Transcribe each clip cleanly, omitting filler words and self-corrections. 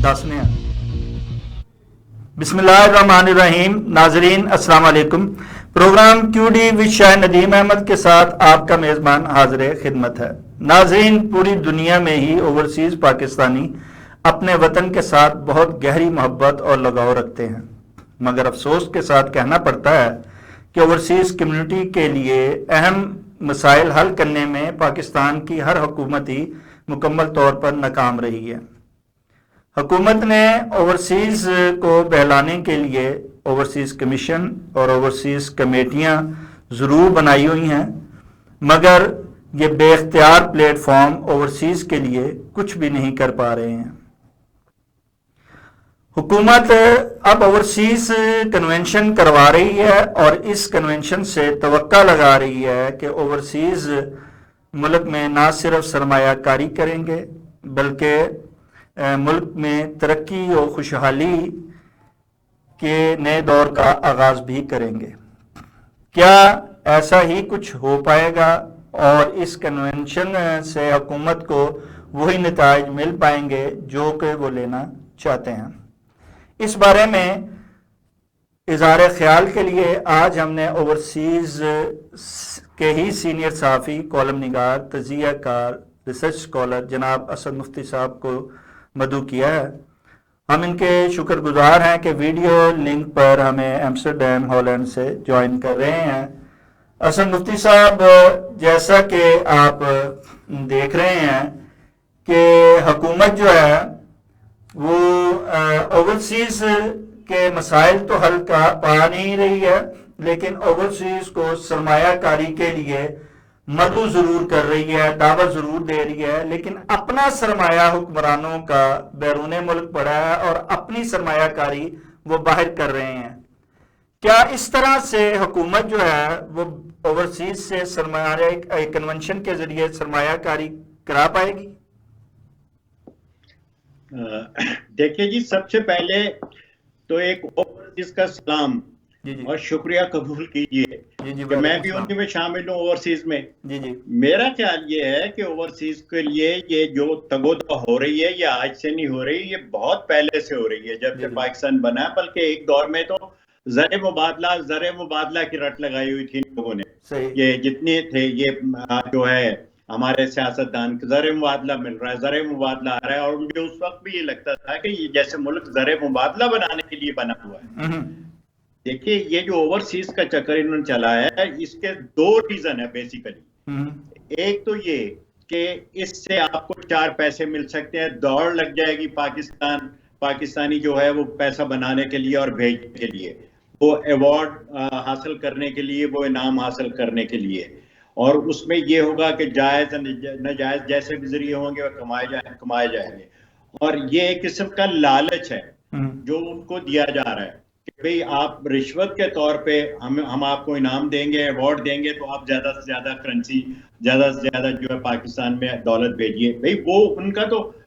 दसने बिस्मिल्लाहिर्रहमानिर्रहीम। नाजरीन अस्सलाम वालेकुम। Program QD with Shah Nadeem Ahmad के साथ आपका मेज़बान हाजिर खिदमत है। नाजरीन, पूरी दुनिया में ही ओवरसीज़ पाकिस्तानी अपने वतन के साथ बहुत गहरी मोहब्बत और लगाव रखते हैं, मगर अफसोस के साथ कहना पड़ता है कि ओवरसीज़ कम्युनिटी के लिए अहम मसाइल हल करने में पाकिस्तान की हर हुकूमत ही मुकम्मल तौर पर नाकाम रही है। हुकूमत ने ओवरसीज़ को बहलाने के लिए ओवरसीज़ कमीशन और ओवरसीज़ कमेटियां ज़रूर बनाई हुई हैं, मगर ये बेख्तियार प्लेटफॉर्म ओवरसीज़ के लिए कुछ भी नहीं कर पा रहे हैं। हुकूमत अब ओवरसीज़ कन्वेंशन करवा रही है और इस कन्वेंशन से तवक्का लगा रही है कि ओवरसीज़ मुल्क में ना सिर्फ सरमायाकारी करेंगे बल्कि मुल्क में तरक्की और खुशहाली के नए दौर का आगाज़ भी करेंगे। क्या ऐसा ही कुछ हो पाएगा और इस कन्वेंशन से हुकूमत को वही नताइज मिल पाएंगे जो कि वो लेना चाहते हैं? इस बारे में इज़हार ख्याल के लिए आज हमने ओवरसीज़ के ही सीनियर सहाफ़ी, कॉलम निगार, तजिया कार, रिसर्च स्कॉलर जनाब असद मुफ्ती साहब को मदऊ किया है। हम इनके शुक्रगुजार हैं कि वीडियो लिंक पर हमें एम्स्टरडैम हॉलैंड से ज्वाइन कर रहे हैं। असद मुफ्ती साहब, जैसा कि आप देख रहे हैं कि हुकूमत जो है वो ओवरसीज़ के मसाइल तो हल पा नहीं रही है, लेकिन ओवरसीज़ को सरमायाकारी के लिए मदऊ जरूर कर रही है, दावत जरूर दे रही है, लेकिन अपना सरमाया हुक्मरानों का बैरून मुल्क पड़ा है और अपनी सरमायाकारी वो बाहर कर रहे हैं। क्या इस तरह से हुकूमत जो है वो ओवरसीज से सरमाया कन्वेंशन के जरिए सरमायाकारी करा पाएगी? देखिए जी, सबसे पहले तो एक ओवरसीज का सलाम और शुक्रिया कबूल कीजिए कि मैं भी उनके में शामिल हूँ ओवरसीज में। मेरा ख्याल ये है कि ओवरसीज के लिए ये जो तगोदा हो रही है ये आज से नहीं हो रही, ये बहुत पहले से हो रही है, जब से पाकिस्तान बना है। बल्कि एक दौर में तो ज़र मुबादला की रट लगाई हुई थी लोगों ने। ये जितने थे ये जो है हमारे सियासतदान ज़र मुबादला मिल रहा है, ज़र मुबादला आ रहा है, और मुझे उस वक्त भी ये लगता था कि ये जैसे मुल्क ज़र मुबादला बनाने के लिए बना हुआ है। देखिए, ये जो ओवरसीज का चक्कर इन्होंने चलाया है, इसके दो रीजन है बेसिकली। एक तो ये कि इससे आपको 4 पैसे मिल सकते हैं, दौड़ लग जाएगी पाकिस्तानी जो है वो पैसा बनाने के लिए और भेजने के लिए, वो अवार्ड हासिल करने के लिए, वो इनाम हासिल करने के लिए। और उसमें ये होगा कि जायज नाजायज जैसे भी जरिए होंगे वो कमाए जाएंगे। और ये एक किस्म का लालच है जो उनको दिया जा रहा है कि भाई आप रिश्वत के तौर पे हम आपको इनाम देंगे, अवार्ड देंगे, तो आप ज्यादा से ज्यादा करेंसी, ज्यादा से ज्यादा जो है पाकिस्तान में दौलत भेजिए। भाई वो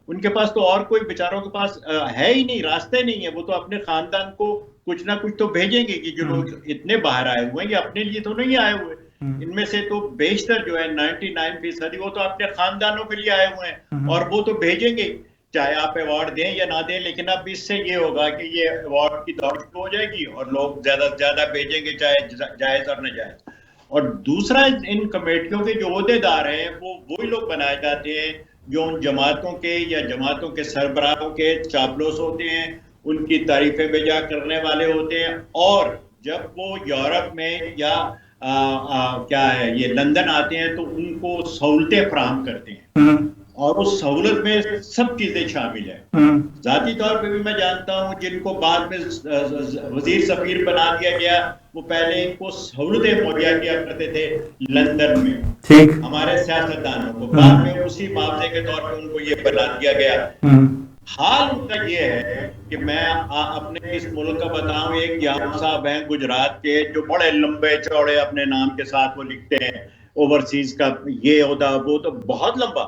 उनके पास तो और कोई बेचारों के पास है ही नहीं, रास्ते नहीं है। वो तो अपने खानदान को कुछ ना कुछ तो भेजेंगे कि जो लोग इतने बाहर आए हुए हैं ये अपने लिए तो नहीं आए हुए। इनमें से तो बेशतर जो है 99% वो तो अपने खानदानों के लिए आए हुए हैं और वो तो भेजेंगे, चाहे आप अवार्ड दें या ना दें। लेकिन अब इससे ये होगा कि ये अवार्ड की दौड़ शुरू हो जाएगी और लोग ज्यादा से ज्यादा भेजेंगे, चाहे जायज और नाजायज। और दूसरा, इन कमेटियों के जो ओहदेदार हैं वो वही लोग बनाए जाते हैं जो उन जमातों के या जमातों के सरबराहों के चापलूस होते हैं, उनकी तारीफें बेजा करने वाले होते हैं। और जब वो यूरोप में या क्या है ये लंदन आते हैं तो उनको सहूलतें फराहम करते हैं, और उस सहूलत में सब चीजें शामिल है। जाती तौर पे भी मैं जानता हूँ जिनको बाद में वजीर सफीर बना दिया गया, वो पहले इनको सहूलतें मुहैया किया करते थे लंदन में, ठीक, हमारे सियासतदानों को। बाद में उसी मुआवजे के तौर पे उनको ये बना दिया गया। हाल उनका ये है कि मैं अपने इस मुल्क का बताऊं, एक याम साहब हैं गुजरात के, जो बड़े लंबे चौड़े अपने नाम के साथ वो लिखते हैं ओवरसीज का ये होता वो तो बहुत लंबा।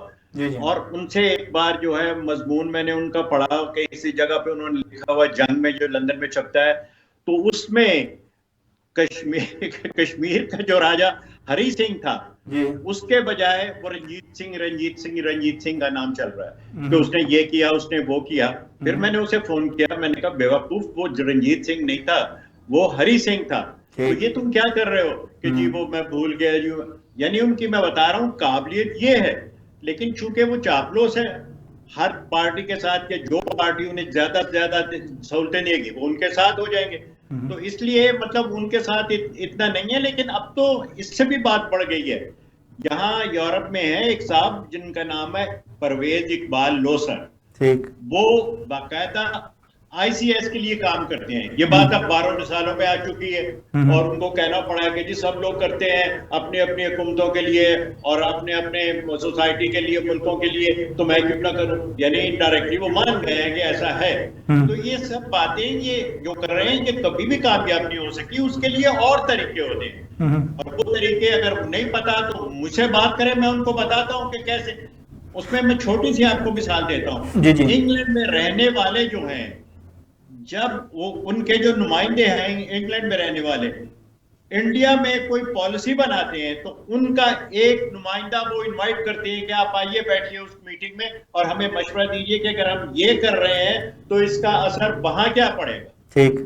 और उनसे एक बार जो है मजमून मैंने उनका पढ़ा कि इसी जगह पे उन्होंने लिखा हुआ जंग में जो लंदन में छपता है, तो उसमें कश्मीर का जो राजा हरि सिंह था उसके बजाय वो रंजीत सिंह का नाम चल रहा है कि उसने ये किया, उसने वो किया। फिर मैंने उसे फोन किया, मैंने कहा बेवकूफ, वो रंजीत सिंह नहीं था, वो हरि सिंह था। तो ये तुम क्या कर रहे हो कि जी वो मैं भूल गया जी। यानी उनकी, मैं बता रहा हूँ, काबिलियत ये है, लेकिन चूंकि वो चापलूस है, हर पार्टी के साथ के जो पार्टी उन्हें ज्यादा से ज्यादा सहूलतें देगी वो उनके साथ हो जाएंगे। तो इसलिए मतलब उनके साथ इतना नहीं है। लेकिन अब तो इससे भी बात बढ़ गई है। यहाँ यूरोप में है एक साहब जिनका नाम है परवेज इकबाल लोसर, ठीक, वो बाकायदा ICS के लिए काम करते हैं। ये बात अब 12 सालों में आ चुकी है और उनको कहना पड़ा है कि जी सब लोग करते हैं अपनी अपनी हुकूमतों के लिए और अपने अपने सोसाइटी के लिए, मुल्कों के लिए, तो मैं क्यों ना करूं। यानी इनडायरेक्टली वो मान गए हैं कि ऐसा है। तो ये सब बातें ये जो कर रहे हैं, ये कभी भी कामयाब नहीं हो सकी। उसके लिए और तरीके होते हैं और वो तरीके अगर नहीं पता तो मुझसे बात करें, मैं उनको बताता हूँ कि कैसे। उसमें मैं छोटी सी आपको मिसाल देता हूँ। इंग्लैंड में रहने वाले जो हैं, जब वो उनके जो नुमाइंदे हैं इंग्लैंड में रहने वाले, इंडिया में कोई पॉलिसी बनाते हैं तो उनका एक नुमाइंदा वो इनवाइट करते हैं कि आप आइए, बैठिए उस मीटिंग में और हमें मशवरा दीजिए कि अगर हम ये कर रहे हैं तो इसका असर वहां क्या पड़ेगा। ठीक,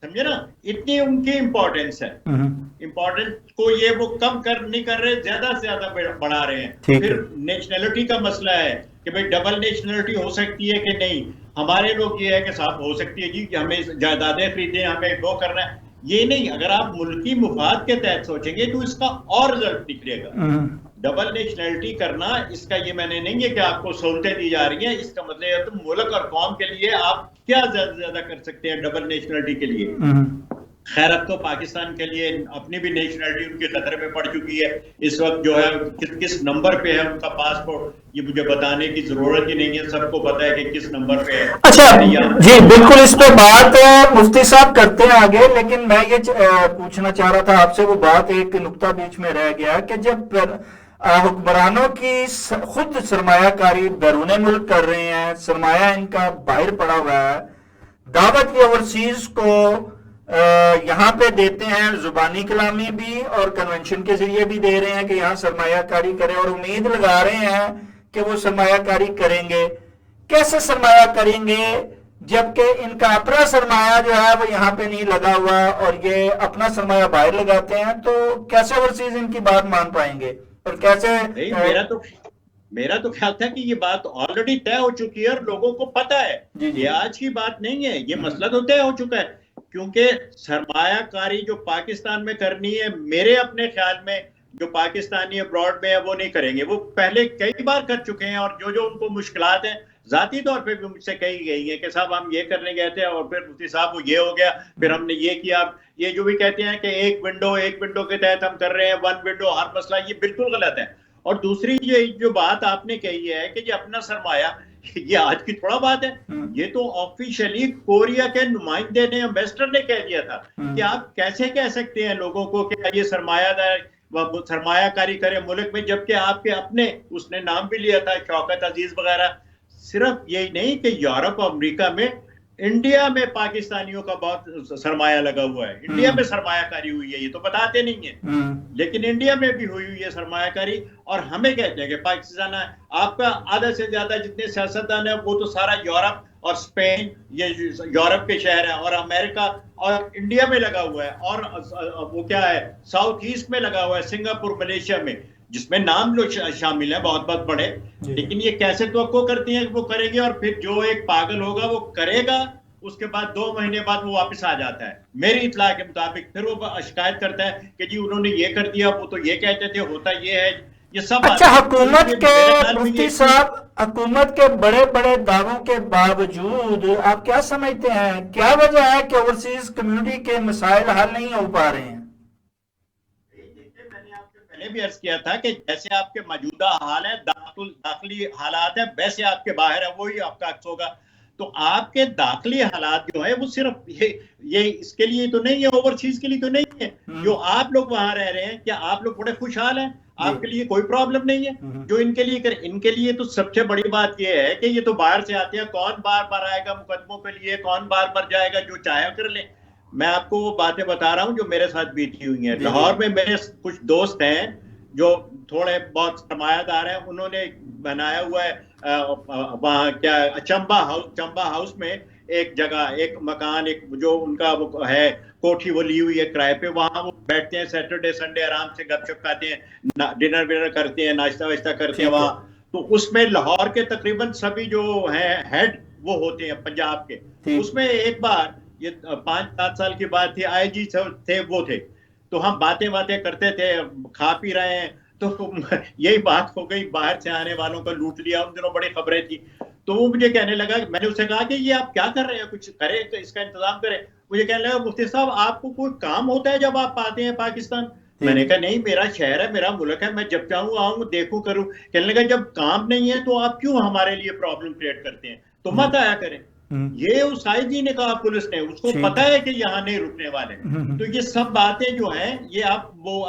समझे ना, इतनी उनकी इंपॉर्टेंस है। इंपॉर्टेंस को ये वो कम नहीं कर रहे, ज्यादा से ज्यादा बढ़ा रहे हैं। फिर नेशनलिटी का मसला है कि भाई डबल नेशनलिटी हो सकती है कि नहीं। हमारे लोग ये है कि साहब हो सकती है जी, कि हमें जायदादें खरीदें, हमें वो करना है। ये नहीं, अगर आप मुल्की मुफाद के तहत सोचेंगे तो इसका और रिजल्ट निकलेगा। डबल नेशनलिटी करना, इसका ये मैंने नहीं है कि आपको सहूलतें दी जा रही हैं, इसका मतलब है तुम मुल्क और कौम के लिए आप क्या ज्यादा से ज्यादा कर सकते हैं डबल नेशनलिटी के लिए। खैर अब तो पाकिस्तान के लिए अपनी भी नेशनलिटी उनके खतरे में पड़ चुकी है इस वक्त। जो है किस नंबर पे है उनका पासपोर्ट, ये मुझे बताने की जरूरत ही नहीं है, सबको पता है कि किस नंबर पे है। अच्छा जी, बिल्कुल इस पे बात मुफ्ती साहब करते हैं आगे, लेकिन मैं ये पूछना चाह रहा था आपसे, वो बात एक नुक्ता बीच में रह गया कि जब हुक्मरानों की खुद सरमायाकारी बैरून मुल्क कर रहे हैं, सरमाया इनका बाहर पड़ा हुआ है, दावत ये ओवरसीज को यहाँ पे देते हैं, जुबानी कलामी भी और कन्वेंशन के जरिए भी दे रहे हैं कि यहाँ सरमायाकारी करें और उम्मीद लगा रहे हैं कि वो सरमायाकारी करेंगे। कैसे सरमाया करेंगे जबकि इनका अपना सरमाया जो है वो यहाँ पे नहीं लगा हुआ और ये अपना सरमाया बाहर लगाते हैं, तो कैसे ओवरसीज इनकी बात मान पाएंगे और कैसे? मेरा तो ख्याल था कि ये बात ऑलरेडी तय हो चुकी है और लोगों को पता है। ये आज की बात नहीं है, ये मसला तो तय हो चुका है। क्योंकि सरमायाकारी जो पाकिस्तान में करनी है, मेरे अपने ख्याल में जो पाकिस्तानी अब्रॉड में है वो नहीं करेंगे। वो पहले कई बार कर चुके हैं और जो उनको मुश्किलात हैं जाती तौर पे भी मुझसे कही गई है कि साहब हम ये करने गए थे और फिर मुफ्ती साहब वो ये हो गया, फिर हमने ये किया। ये जो भी कहते हैं कि एक विंडो के तहत हम कर रहे हैं, वन विंडो हर मसला, ये बिल्कुल गलत है। और दूसरी ये जो बात आपने कही है कि ये अपना सरमाया, ये आज की थोड़ा बात है, ये तो ऑफिशियली कोरिया के नुमाइंदे ने, एम्बेसडर ने कह दिया था कि आप कैसे कह सकते हैं लोगों को कि ये सरमायाकारी करे मुल्क में, जबकि आपके अपने, उसने नाम भी लिया था शौकत अजीज वगैरह। सिर्फ यही नहीं कि यूरोप और अमेरिका में, इंडिया में पाकिस्तानियों का बहुत सरमाया लगा हुआ है। इंडिया में सरमायाकारी हुई है, ये तो बताते नहीं है, लेकिन इंडिया में भी हुई है सरमायाकारी। और हमें कहते हैं कि पाकिस्तान, आपका आधा से ज्यादा जितने सियासतदान है वो तो सारा यूरोप और स्पेन, ये यूरोप के शहर है, और अमेरिका और इंडिया में लगा हुआ है, और वो क्या है साउथ ईस्ट में लगा हुआ है, सिंगापुर, मलेशिया में, जिसमें नाम लोग शामिल हैं बहुत बहुत बड़े। लेकिन ये कैसे तवक्को करती हैं कि वो करेंगे और फिर जो एक पागल होगा वो करेगा, उसके बाद 2 महीने बाद वो वापस आ जाता है मेरी इत्तला के मुताबिक। फिर वो शिकायत करता है कि जी उन्होंने ये कर दिया, वो तो ये कहते थे, होता ये है, ये सब। अच्छा, हुकूमत के मुफ्ती साहब, हुकूमत के बड़े बड़े दावों के बावजूद आप क्या समझते हैं, क्या वजह है कि ओवरसीज कम्युनिटी के मसाइल हल नहीं हो पा रहे हैं? मैंने भी अर्ज किया था कि जैसे आपके मौजूदा हाल है, दाखिली हालात है, वैसे आपके बाहर है, वही आपका अक्स होगा। तो आपके दाखिली हालात जो है वो सिर्फ ये इसके लिए तो नहीं है, ओवरसीज के लिए तो नहीं है। जो आप लोग वहां रह रहे हैं, क्या आप लोग बड़े खुशहाल हैं? आपके लिए कोई प्रॉब्लम नहीं है? जो इनके लिए करे, इनके लिए तो सबसे बड़ी बात यह है कि ये तो बाहर से आते हैं, कौन बार बार आएगा मुकदमों के लिए, कौन बार बार जाएगा, जो चाहे कर ले। मैं आपको वो बातें बता रहा हूँ जो मेरे साथ बीती हुई हैं। लाहौर में मेरे कुछ दोस्त हैं जो थोड़े बहुत सरमायादार हैं, उन्होंने बनाया हुआ है वहाँ क्या चंबा हाउस में एक जगह, एक मकान, एक जो उनका वो है कोठी, वो ली हुई है किराए पे। वहां वो बैठते हैं सैटरडे संडे, आराम से गपशप खाते हैं, डिनर विनर करते हैं, नाश्ता वाश्ता करते हैं वहां। तो उसमें लाहौर के तकरीबन सभी जो हैं हेड वो होते हैं पंजाब के। उसमें एक बार, ये 5-7 साल की बात थी, आईजी थे वो थे, तो हम बातें करते थे, खा पी रहे हैं, तो यही बात हो गई, बाहर से आने वालों को लूट लिया। उन दिनों बड़ी खबरें थी। तो वो मुझे कहने लगा, मैंने उससे कहा कि ये आप क्या कर रहे हैं, कुछ करें तो इसका इंतजाम करें। मुझे कहने लगा, मुफ्ती साहब आपको कोई काम होता है जब आप आते हैं पाकिस्तान? मैंने कहा नहीं, मेरा शहर है, मेरा मुल्क है, मैं जब चाहूँ आऊँ, देखूँ, करूँ। कहने लगा, जब काम नहीं है तो आप क्यों हमारे लिए प्रॉब्लम क्रिएट करते हैं, तो मत आया करें। ये उस आईजी ने कहा, पुलिस ने, उसको पता है कि यहाँ नहीं रुकने वाले। तो ये सब बातें जो हैं, ये आप वो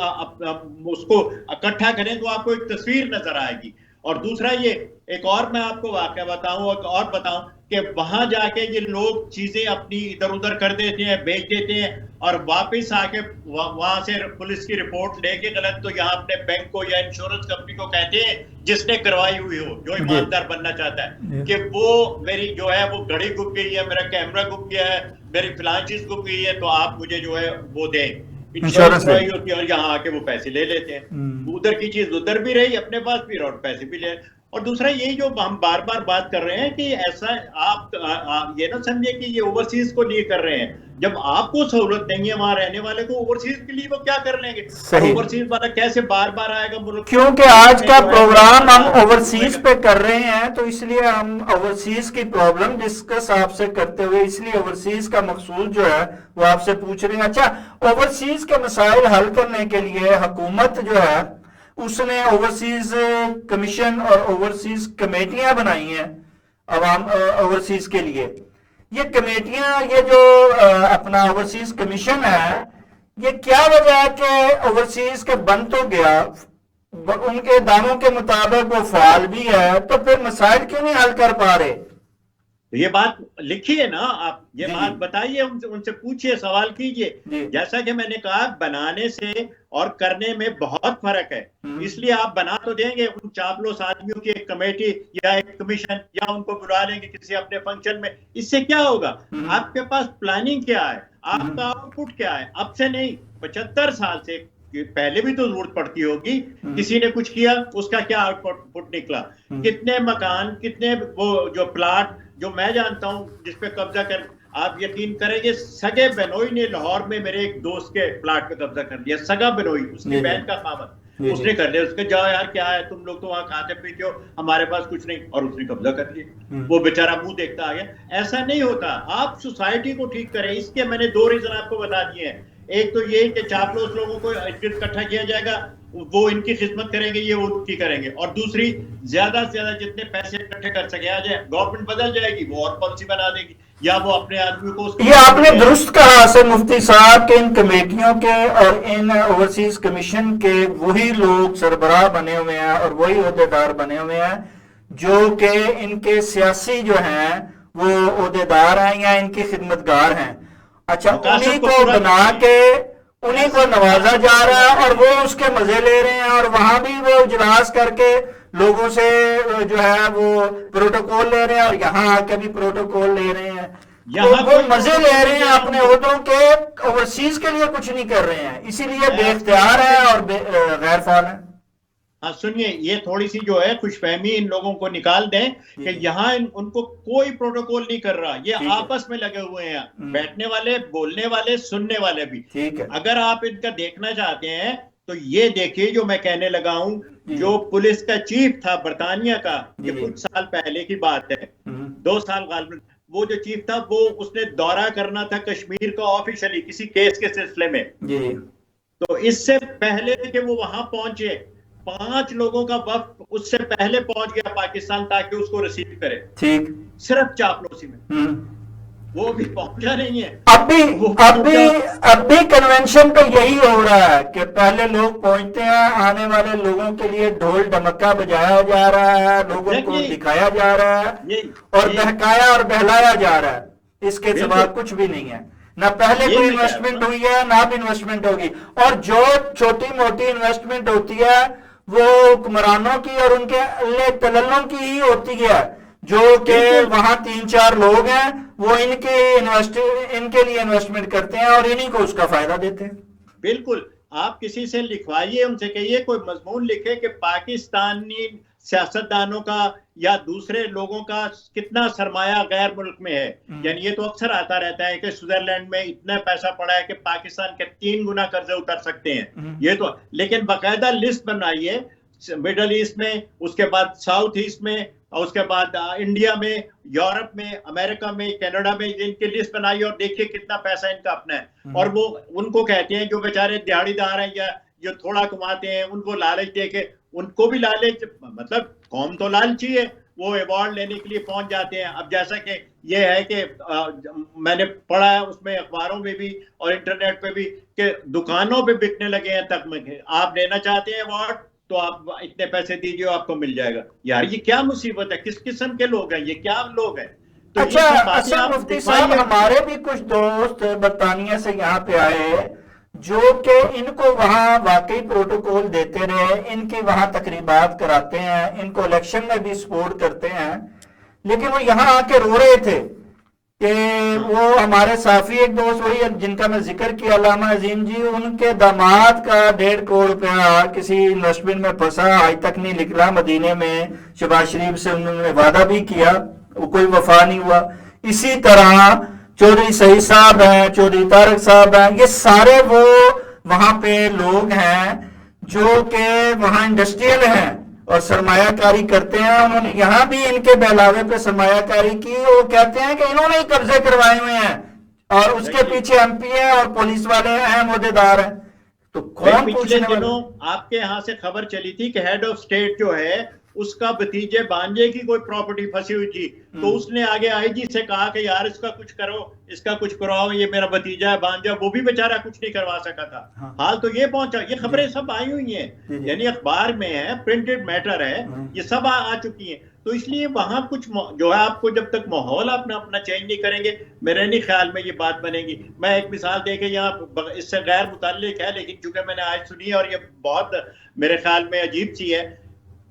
उसको इकट्ठा करें तो आपको एक तस्वीर नजर आएगी। और दूसरा, ये एक और मैं आपको वाकया बताऊं और बताऊं कि वहां जाके ये लोग चीजें अपनी इधर उधर कर देते हैं, बेच देते हैं, और वापस आके वहां से पुलिस की रिपोर्ट लेके गलत, तो यहाँ अपने बैंक को या इंश्योरेंस कंपनी को कहते हैं, जिसने करवाई हुई हो, जो ईमानदार बनना चाहता है, कि वो मेरी जो है वो घड़ी गुम गई है, मेरा कैमरा गुम गया है, मेरी फिलहाल चीज गुम गई है, तो आप मुझे जो है वो दें, इंश्योरेंस करवाई होती है, और यहाँ आके वो पैसे ले लेते हैं। उधर की चीज उधर भी रही अपने पास भी, और पैसे भी ले। और दूसरा यही जो हम बार बार बात कर रहे हैं कि ऐसा आप ये ना समझे कि ये ओवरसीज को लिए कर रहे हैं। जब आपको सहूलत नहीं है वहां रहने वाले को, ओवरसीज के लिए वो क्या कर लेंगे? ओवरसीज वाला कैसे बार बार आएगा मुल्क? क्योंकि आज का प्रोग्राम हम ओवरसीज पे कर रहे हैं, तो इसलिए हम ओवरसीज की प्रॉब्लम डिस्कस आपसे करते हुए, इसलिए ओवरसीज का मकसूद जो है वो आपसे पूछ रहे हैं। अच्छा, ओवरसीज के मसाइल हल करने के लिए हुकूमत जो है उसने ओवरसीज कमीशन और ओवरसीज कमेटियां बनाई हैं अवाम ओवरसीज के लिए। ये कमेटियां, ये जो अपना ओवरसीज कमीशन है, ये क्या वजह है कि ओवरसीज के बन तो गया, उनके दावों के मुताबिक वो फाल भी है, तो फिर मसाइल क्यों नहीं हल कर पा रहे? तो ये बात लिखिए ना आप, ये बात बताइए, उनसे पूछिए, सवाल कीजिए। जैसा कि मैंने कहा, बनाने से और करने में बहुत फर्क है। इसलिए आप बना तो देंगे उन चापलूस आदमियों की एक कमेटी या एक कमीशन, या उनको बुला लेंगे किसी अपने फंक्शन में, इससे क्या होगा? आपके पास प्लानिंग क्या है, आपका आउटपुट क्या है? अब से नहीं, 75 साल से पहले भी तो जरूरत पड़ती होगी। किसी ने कुछ किया, उसका क्या आउटपुट निकला? कितने मकान, कितने वो जो प्लाट, जो मैं जानता हूं जिसपे कब्जा कर, आप यकीन करेंगे, सगे बेनोई ने लाहौर में मेरे एक दोस्त के प्लाट पे कब्जा कर लिया। सगा बेनोई, उसकी बहन का खामद, उसने कर लिया। उसके जाओ यार, क्या है, तुम लोग तो वहां खाते पीते हो, हमारे पास कुछ नहीं, और उसने कब्जा कर लिया। वो बेचारा मुंह देखता आ गया। ऐसा नहीं होता। आप सोसाइटी को ठीक करें। इसके मैंने 2 रीजन आपको बता दिए हैं। एक तो ये कि चापलूस लोगों को इकट्ठा किया जाएगा, वो इनकी खिदमत करेंगे, ये उनकी करेंगे। और दूसरी, ज्यादा से ज्यादा जितने पैसे इकट्ठे कर सके आ जाए, गवर्नमेंट बदल जाएगी, वो और पॉलिसी बना देगी, या वो अपने आदमी को। ये आपने दुरुस्त कहा से मुफ्ती साहब के, इन कमेटियों के और इन ओवरसीज कमीशन के वही लोग सरबराह बने हुए हैं और वही ओहदेदार बने हुए हैं जो कि इनके सियासी जो हैं वो ओहदेदार हैं या इनकी खिदमतगार हैं। अच्छा, उन्हीं को बना के उन्हीं को नवाजा जा रहा है और वो उसके मजे ले रहे हैं, और वहां भी वो इजलास करके लोगों से जो है वो प्रोटोकॉल ले रहे हैं, और यहाँ आके भी प्रोटोकॉल ले रहे हैं। तो वो मजे ले रहे हैं अपने ओहदों के, ओवरसीज के लिए कुछ नहीं कर रहे हैं, इसीलिए बेख्तियार है और गैर फाल है। हाँ सुनिए, ये थोड़ी सी जो है खुशफहमी इन लोगों को निकाल दें कि यहाँ उनको कोई प्रोटोकॉल नहीं कर रहा। ये आपस में लगे हुए हैं, बैठने वाले, बोलने वाले, सुनने वाले भी। अगर आप इनका देखना चाहते हैं तो ये देखिए, जो मैं कहने लगा हूं, जो पुलिस का चीफ था बरतानिया का, ये कुछ साल पहले की बात है, 2 साल गालिबन, वो जो चीफ था, वो उसने दौरा करना था कश्मीर का ऑफिशियली किसी केस के सिलसिले में। तो इससे पहले कि वो वहां पहुंचे, 5 लोगों का वफ्द उससे पहले पहुंच गया पाकिस्तान ताकि उसको रिसीव करे। ठीक, सिर्फ चापलूसी में। वो भी पहुंचा नहीं है। अब भी कन्वेंशन पे यही हो रहा है कि पहले लोग पहुंचते हैं, आने वाले लोगों के लिए ढोल ढमक्का बजाया जा रहा है, लोगों को दिखाया जा रहा है और बहकाया और बहलाया जा रहा है। इसके सिवा कुछ भी नहीं है। ना पहले कोई इन्वेस्टमेंट हुई है ना भी इन्वेस्टमेंट होगी। और जो छोटी मोटी इन्वेस्टमेंट होती है वो हुक्मरानों की और उनके अल्ले तलल्लों की ही होती है, जो कि वहां 3-4 लोग हैं वो इनके लिए इन्वेस्टमेंट करते हैं और इन्हीं को उसका फायदा देते हैं। बिल्कुल, आप किसी से लिखवाइए, उनसे कहिए कोई मजमून लिखे कि पाकिस्तानी सियासतदानों का या दूसरे लोगों का कितना सरमाया गैर मुल्क में है। यानी ये तो अक्सर आता रहता है कि स्विट्जरलैंड में इतना पैसा पड़ा है कि पाकिस्तान के 3 गुना कर्जे उतर सकते हैं। ये तो, लेकिन बाकायदा लिस्ट बनाइए मिडल ईस्ट में, उसके बाद साउथ ईस्ट में, और उसके बाद इंडिया में, यूरोप में, अमेरिका में, कनाडा में, इनकी लिस्ट बनाइए और देखिए कितना पैसा इनका अपना है। और वो उनको कहते हैं जो बेचारे दिहाड़ीदार हैं या जो थोड़ा कमाते हैं, उनको लालच दे के, उनको भी लालच, मतलब कौम तो लालची है, वो अवार्ड लेने के लिए पहुंच जाते हैं। अब जैसा कि ये है कि मैंने पढ़ा है उसमें अखबारों में भी और इंटरनेट पे भी कि दुकानों पे बिकने लगे हैं तक, आप लेना चाहते हैं अवार्ड तो आप इतने पैसे दीजिए आपको मिल जाएगा। यार ये क्या मुसीबत है, किस किस्म के लोग हैं, ये क्या लोग हैं? तो अच्छा मुफ्ती साहब, हमारे भी कुछ दोस्त बरतानिया से यहाँ पे आए जो कि इनको वहां वाकई प्रोटोकॉल देते रहे, इनकी वहां तकरीबात कराते हैं, इनको इलेक्शन में भी सपोर्ट करते हैं, लेकिन वो यहाँ आके रो रहे थे कि वो हमारे साफी एक दोस्त वही जिनका मैं जिक्र किया, अल्लामा अजीम जी, उनके दामाद का 1.5 करोड़ रुपया किसी इन्वेस्टमेंट में फंसा, आज तक नहीं निकला। मदीने में शहबाज शरीफ से उन्होंने वादा भी किया, वो कोई वफा नहीं हुआ। इसी तरह चौधरी सईद साहब हैं, चौधरी तारक साहब हैं, ये सारे वो वहां पे लोग हैं जो कि वहां इंडस्ट्रियल हैं और सरमायाकारी करते हैं। उन्होंने यहाँ भी इनके बहलावे पे सरमायाकारी की। वो कहते हैं कि इन्होंने ही कब्जे करवाए हुए हैं और उसके पीछे एमपी है और पुलिस वाले हैं, अहम ओहदेदार हैं। तो कौन पिछले दिनों आपके यहाँ से खबर चली थी कि हेड ऑफ स्टेट जो है उसका भतीजे भांजे की कोई प्रॉपर्टी फंसी हुई थी, तो उसने आगे आईजी से कहा कि यार इसका कुछ करो, इसका कुछ कराओ, ये मेरा भतीजा है भांजा, वो भी बेचारा कुछ नहीं करवा सका था। हाँ। हाल तो ये पहुंचा, ये खबरें सब आई हुई हैं, यानी अखबार में है, प्रिंटेड मैटर है, ये सब आ चुकी हैं। तो इसलिए वहां कुछ जो है, आपको जब तक माहौल अपना चेंज नहीं करेंगे, मेरे नहीं ख्याल में ये बात बनेगी। मैं एक मिसाल देके यहाँ, इससे गैर मुताल्लिक है लेकिन चूंकि मैंने आज सुनी और ये बहुत मेरे ख्याल में अजीब सी है।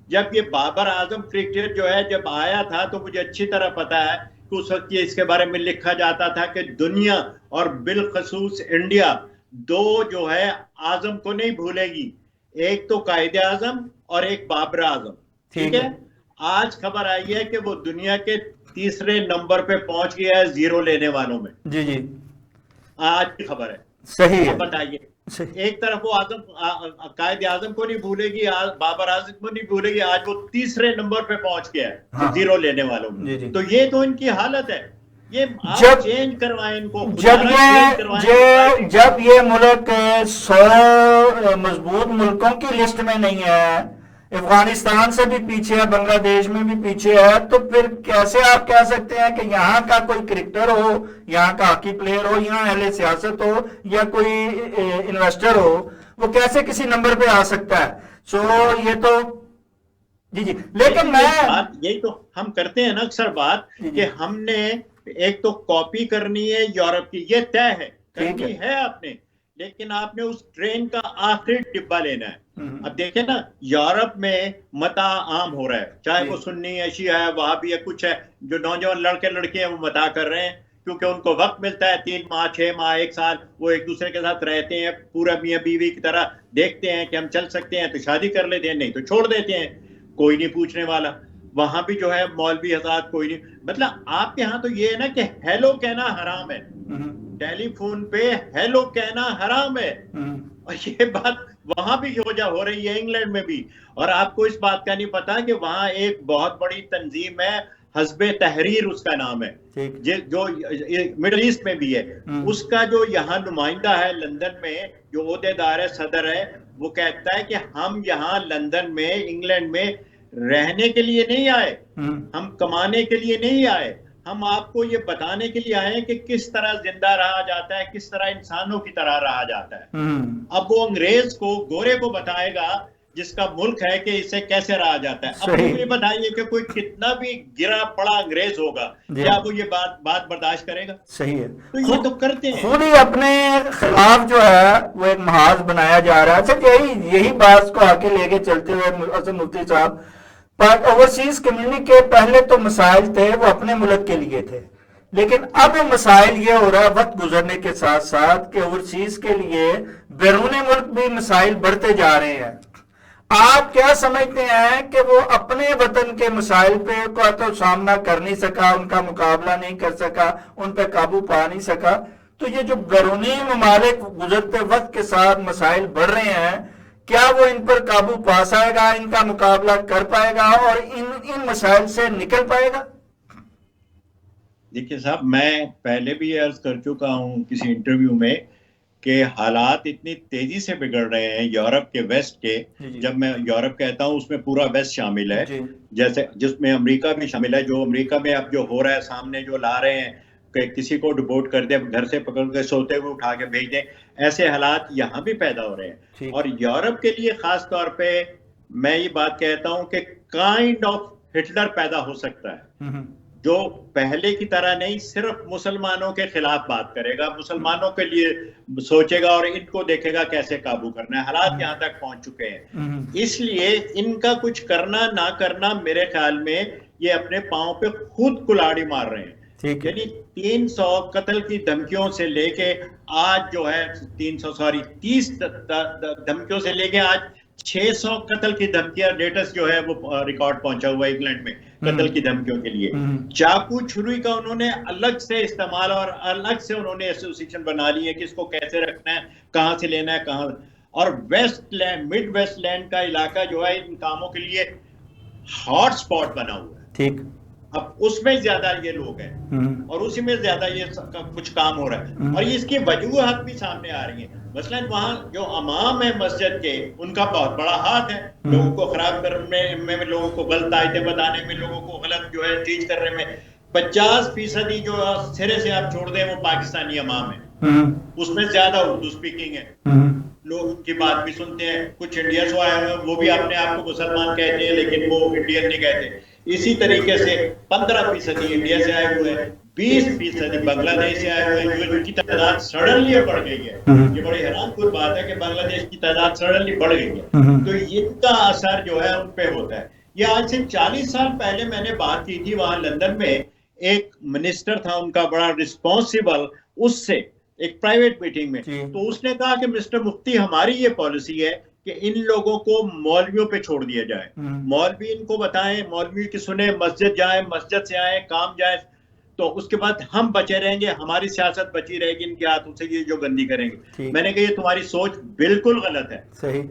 जब ये बाबर आजम क्रिकेट जो है जब आया था तो मुझे अच्छी तरह पता है कि उस वक्त ये इसके बारे में लिखा जाता था कि दुनिया और बिलखसूस इंडिया दो जो है आजम को नहीं भूलेगी, एक तो कायदे आजम और एक बाबर आजम। ठीक है, आज खबर आई है कि वो दुनिया के तीसरे नंबर पे पहुंच गया है जीरो लेने वालों में। जी जी, आज की खबर है। सही है, बताइए, एक तरफ वो आजम कायदे आजम को नहीं भूलेगी, बाबर आजम को नहीं भूलेगी, आज वो तीसरे नंबर पे पहुंच गया है। हाँ। जीरो लेने वालों में। तो ये तो इनकी हालत है। ये आप चेंज करवाएं इनको। जब ये मुल्क 100 मजबूत मुल्कों की लिस्ट में नहीं है, अफगानिस्तान से भी पीछे है, बांग्लादेश में भी पीछे है, तो फिर कैसे आप कह सकते हैं कि यहाँ का कोई क्रिकेटर हो, यहाँ का हॉकी प्लेयर हो, यहाँ अहले सियासत हो या कोई इन्वेस्टर हो, वो कैसे किसी नंबर पे आ सकता है? सो ये तो जी जी, लेकिन मैं यही तो हम करते हैं ना अक्सर बात कि हमने एक तो कॉपी करनी है यूरोप की, ये तय है, करनी है आपने, लेकिन आपने उस ट्रेन का आखिरी डिब्बा लेना है। अब देखें ना, यूरोप में मता आम हो रहा है, चाहे वो सुन्नी है, शिया है, वहाबी है, कुछ है, जो नौजवान लड़के लड़के हैं वो मता कर रहे हैं क्योंकि उनको वक्त मिलता है, 3 माह 6 माह 1 साल वो एक दूसरे के साथ रहते हैं, पूरा मियां बीवी की तरह देखते हैं कि हम चल सकते हैं तो शादी कर लेते हैं, नहीं तो छोड़ देते हैं, कोई नहीं पूछने वाला। वहां भी जो है मौलवी हज़रात कोई नहीं, मतलब आपके यहाँ तो ये है ना कि हेलो कहना हराम है, टेलीफोन पे हेलो कहना हराम है, और ये बात वहां भी हो रही है, इंग्लैंड में भी। और आपको इस बात का नहीं पता कि वहां एक बहुत बड़ी तंजीम है, हस्बे तहरीर उसका नाम है, जो मिडिल ईस्ट में भी है, उसका जो यहाँ नुमाइंदा है लंदन में, जो ओहदेदार है, सदर है, वो कहता है कि हम यहाँ लंदन में, इंग्लैंड में रहने के लिए नहीं आए, हम कमाने के लिए नहीं आए, हम आपको ये बताने के लिए आए हैं कि किस तरह जिंदा रहा जाता है, किस तरह इंसानों की तरह रहा जाता है। अब वो अंग्रेज को, गोरे को बताएगा जिसका मुल्क है कि इसे कैसे रहा जाता है। अब मुझे बताइए कि कोई कितना भी गिरा पड़ा अंग्रेज होगा, क्या वो ये बात बर्दाश्त करेगा? सही है, तो ये तो करते हैं, खुद ही अपने खिलाफ जो है वो एक महाज बनाया जा रहा है। अच्छा, यही बात को आगे लेके चलते हुए असद मुफ्ती साहब, पर ओवरसीज कम्युनिटी के पहले तो मसाइल थे वो अपने मुल्क के लिए थे, लेकिन अब मसाइल ये हो रहा है वक्त गुजरने के साथ साथ कि ओवरसीज के लिए बैरून मुल्क भी मसाइल बढ़ते जा रहे हैं। आप क्या समझते हैं कि वो अपने वतन के मसाइल पे का तो सामना कर नहीं सका, उनका मुकाबला नहीं कर सका, उन पे काबू पा नहीं सका, तो ये जो बैरूनी ममालिक गुजरते वक्त के साथ मसाइल बढ़ रहे हैं, क्या वो इन पर काबू पा पाएगा, इनका मुकाबला कर पाएगा और इन मसाइल से निकल पाएगा? देखिए साहब, मैं पहले भी अर्ज कर चुका हूं किसी इंटरव्यू में कि हालात इतनी तेजी से बिगड़ रहे हैं यूरोप के, वेस्ट के। जब मैं यूरोप कहता हूं उसमें पूरा वेस्ट शामिल है, जैसे जिसमें अमेरिका भी शामिल है। जो अमेरिका में अब जो हो रहा है, सामने जो ला रहे हैं कि किसी को डिपोर्ट कर दे, घर से पकड़ के सोते हुए उठा के भेज दें, ऐसे हालात यहाँ भी पैदा हो रहे हैं। और यूरोप के लिए खास तौर पे मैं ये बात कहता हूं कि काइंड ऑफ हिटलर पैदा हो सकता है, जो पहले की तरह नहीं सिर्फ मुसलमानों के खिलाफ बात करेगा, मुसलमानों के लिए सोचेगा और इनको देखेगा कैसे काबू करना है। हालात यहाँ तक पहुंच चुके हैं, इसलिए इनका कुछ करना ना करना मेरे ख्याल में ये अपने पांव पे खुद कुल्हाड़ी मार रहे हैं। यानी 300 कत्ल की धमकियों से लेके आज जो है 30 धमकियों से लेके आज 600 कत्ल की धमकियां लेटेस्ट जो है वो रिकॉर्ड पहुंचा हुआ है इंग्लैंड में कत्ल की धमकियों के लिए। चाकू छुरी का उन्होंने अलग से इस्तेमाल और अलग से उन्होंने एसोसिएशन बना ली है कि इसको कैसे रखना है, कहां से लेना है, कहां। और वेस्टलैंड, मिड वेस्टलैंड का इलाका जो है इन कामों के लिए हॉट स्पॉट बना हुआ है। ठीक, अब उसमें ज्यादा ये लोग हैं और उसी में ज्यादा ये कुछ काम हो रहा है और इसकी वजूहत भी सामने आ रही है। मसलन वहां जो इमाम है मस्जिद के, उनका बहुत बड़ा हाथ है लोगों को खराब करने में, लोगों को गलत आयतें बताने में, लोगों को गलत जो है टीच करने में। 50% जो सिरे से आप छोड़ दें वो पाकिस्तानी इमाम है, उसमें ज्यादा उर्दू स्पीकिंग है, लोग उनकी बात भी सुनते हैं। कुछ इंडिया से आए हुए वो भी अपने आप को मुसलमान कहते हैं लेकिन वो इंडियन नहीं कहते। इसी तरीके से 15% इंडिया से आए हुए हैं, 20% बांग्लादेश से आए हुए हैं, जिनकी तादाद सडनली बढ़ गई है। ये बड़ी हैरानकुन बात है कि बांग्लादेश की तादाद सडनली बढ़ गई है, तो इनका असर जो है उन पे होता है। ये आज से 40 साल पहले मैंने बात की थी, वहां लंदन में एक मिनिस्टर था उनका बड़ा रिस्पॉन्सिबल, उससे एक प्राइवेट मीटिंग में, तो उसने कहा कि मिस्टर मुफ्ती, हमारी ये पॉलिसी है कि इन लोगों को मौलवियों पे छोड़ दिया जाए, मौलवी इनको बताएं, मौलवी की सुने, मस्जिद जाएं, मस्जिद से आए, काम जाए, तो उसके बाद हम बचे रहेंगे, हमारी सियासत बची रहेगी इनके हाथों से, ये जो गंदी करेंगे। मैंने कहा ये तुम्हारी सोच बिल्कुल गलत है। सही,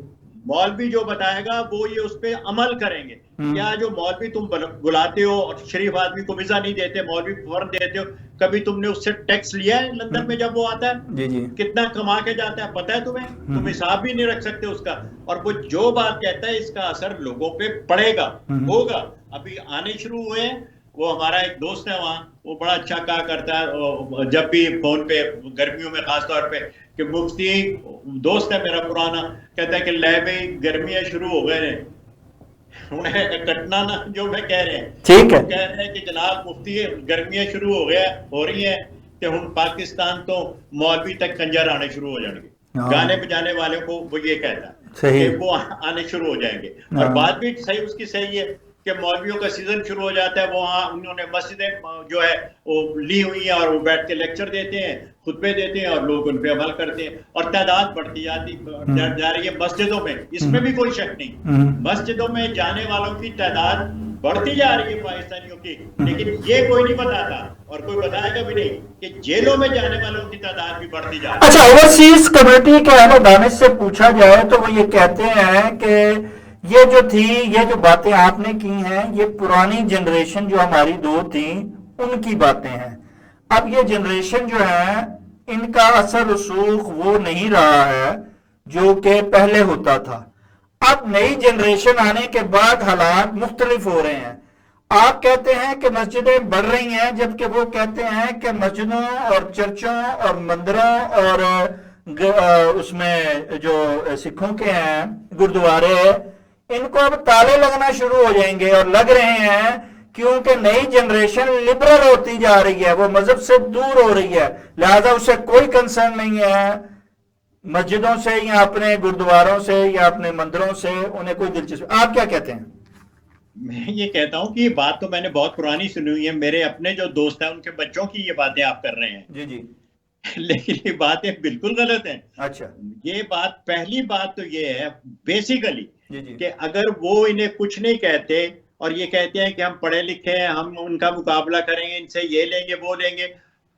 मौलवी जो बताएगा वो ये उस पर अमल करेंगे। क्या जो मौलवी तुम बुलाते हो और शरीफ आदमी को वीजा नहीं देते, मौलवी फौरन देते हो, कभी तुमने उससे टैक्स लिया है लंदन में जब वो आता है? जी। कितना कमा के जाता है पता है तुम्हें? तुम हिसाब भी नहीं रख सकते उसका। और वो जो बात कहता है इसका असर लोगों पे पड़ेगा, होगा। अभी आने शुरू हुए हैं। वो हमारा एक दोस्त है वहाँ, वो बड़ा अच्छा कहा करता है जब भी फोन पे, गर्मियों में खास तौर पे, कि मुफ्ती, दोस्त है मेरा पुराना, कहता है कि ले भाई गर्मियां शुरू हो गए हैं, उन्हें कटना ना, जो मैं कह रहे हैं ठीक है, कह रहे हैं कि जनाब मुफ्ती गर्मियां शुरू हो रही हैं कि हम पाकिस्तान तो मौलवी तक खंजर आने शुरू हो जाएंगे। गाने बजाने वाले को वो ये कहता है कि वो आने शुरू हो जाएंगे। और बात भी सही उसकी सही है कि मौलवियों का सीजन शुरू हो जाता है, वहाँ उन्होंने मस्जिदें जो है वो ली हुई है और वो बैठ के लेक्चर देते हैं, खुतबे देते हैं और लोग उन पे अमल करते हैं और तादाद बढ़ती जा रही है मस्जिदों में। इसमें भी कोई शक नहीं, मस्जिदों में जाने वालों की तादाद बढ़ती जा रही है पाकिस्तानियों की, लेकिन ये कोई नहीं बताता और कोई बताएगा भी नहीं कि जेलों में जाने वालों की तादाद भी बढ़ती जा रही है। अच्छा, ओवरसीज कम्युनिटी के अहले दानिश से पूछा जाए तो वो ये कहते हैं कि ये जो थी, ये जो बातें आपने की हैं, ये पुरानी जनरेशन जो हमारी दो थी उनकी बातें हैं। अब ये जनरेशन जो है इनका असर रसूख वो नहीं रहा है जो कि पहले होता था। अब नई जनरेशन आने के बाद हालात मुख्तलिफ हो रहे हैं। आप कहते हैं कि मस्जिदें बढ़ रही हैं, जबकि वो कहते हैं कि मस्जिदों और चर्चों और मंदिरों और उसमें जो सिखों के हैं गुरुद्वारे इनको अब ताले लगना शुरू हो जाएंगे, और लग रहे हैं क्योंकि नई जनरेशन लिबरल होती जा रही है, वो मजहब से दूर हो रही है, लिहाजा उसे कोई कंसर्न नहीं है मस्जिदों से या अपने गुरुद्वारों से या अपने मंदिरों से, उन्हें कोई दिलचस्पी। आप क्या कहते हैं? मैं ये कहता हूँ कि ये बात तो मैंने बहुत पुरानी सुनी हुई है, मेरे अपने जो दोस्त हैं उनके बच्चों की ये बातें आप कर रहे हैं। जी जी। लेकिन ये बातें बिल्कुल गलत हैं। अच्छा। ये बात, पहली बात तो ये है बेसिकली कि अगर वो इन्हें कुछ नहीं कहते और ये कहते हैं कि हम पढ़े लिखे हैं, हम उनका मुकाबला करेंगे, इनसे ये लेंगे वो लेंगे,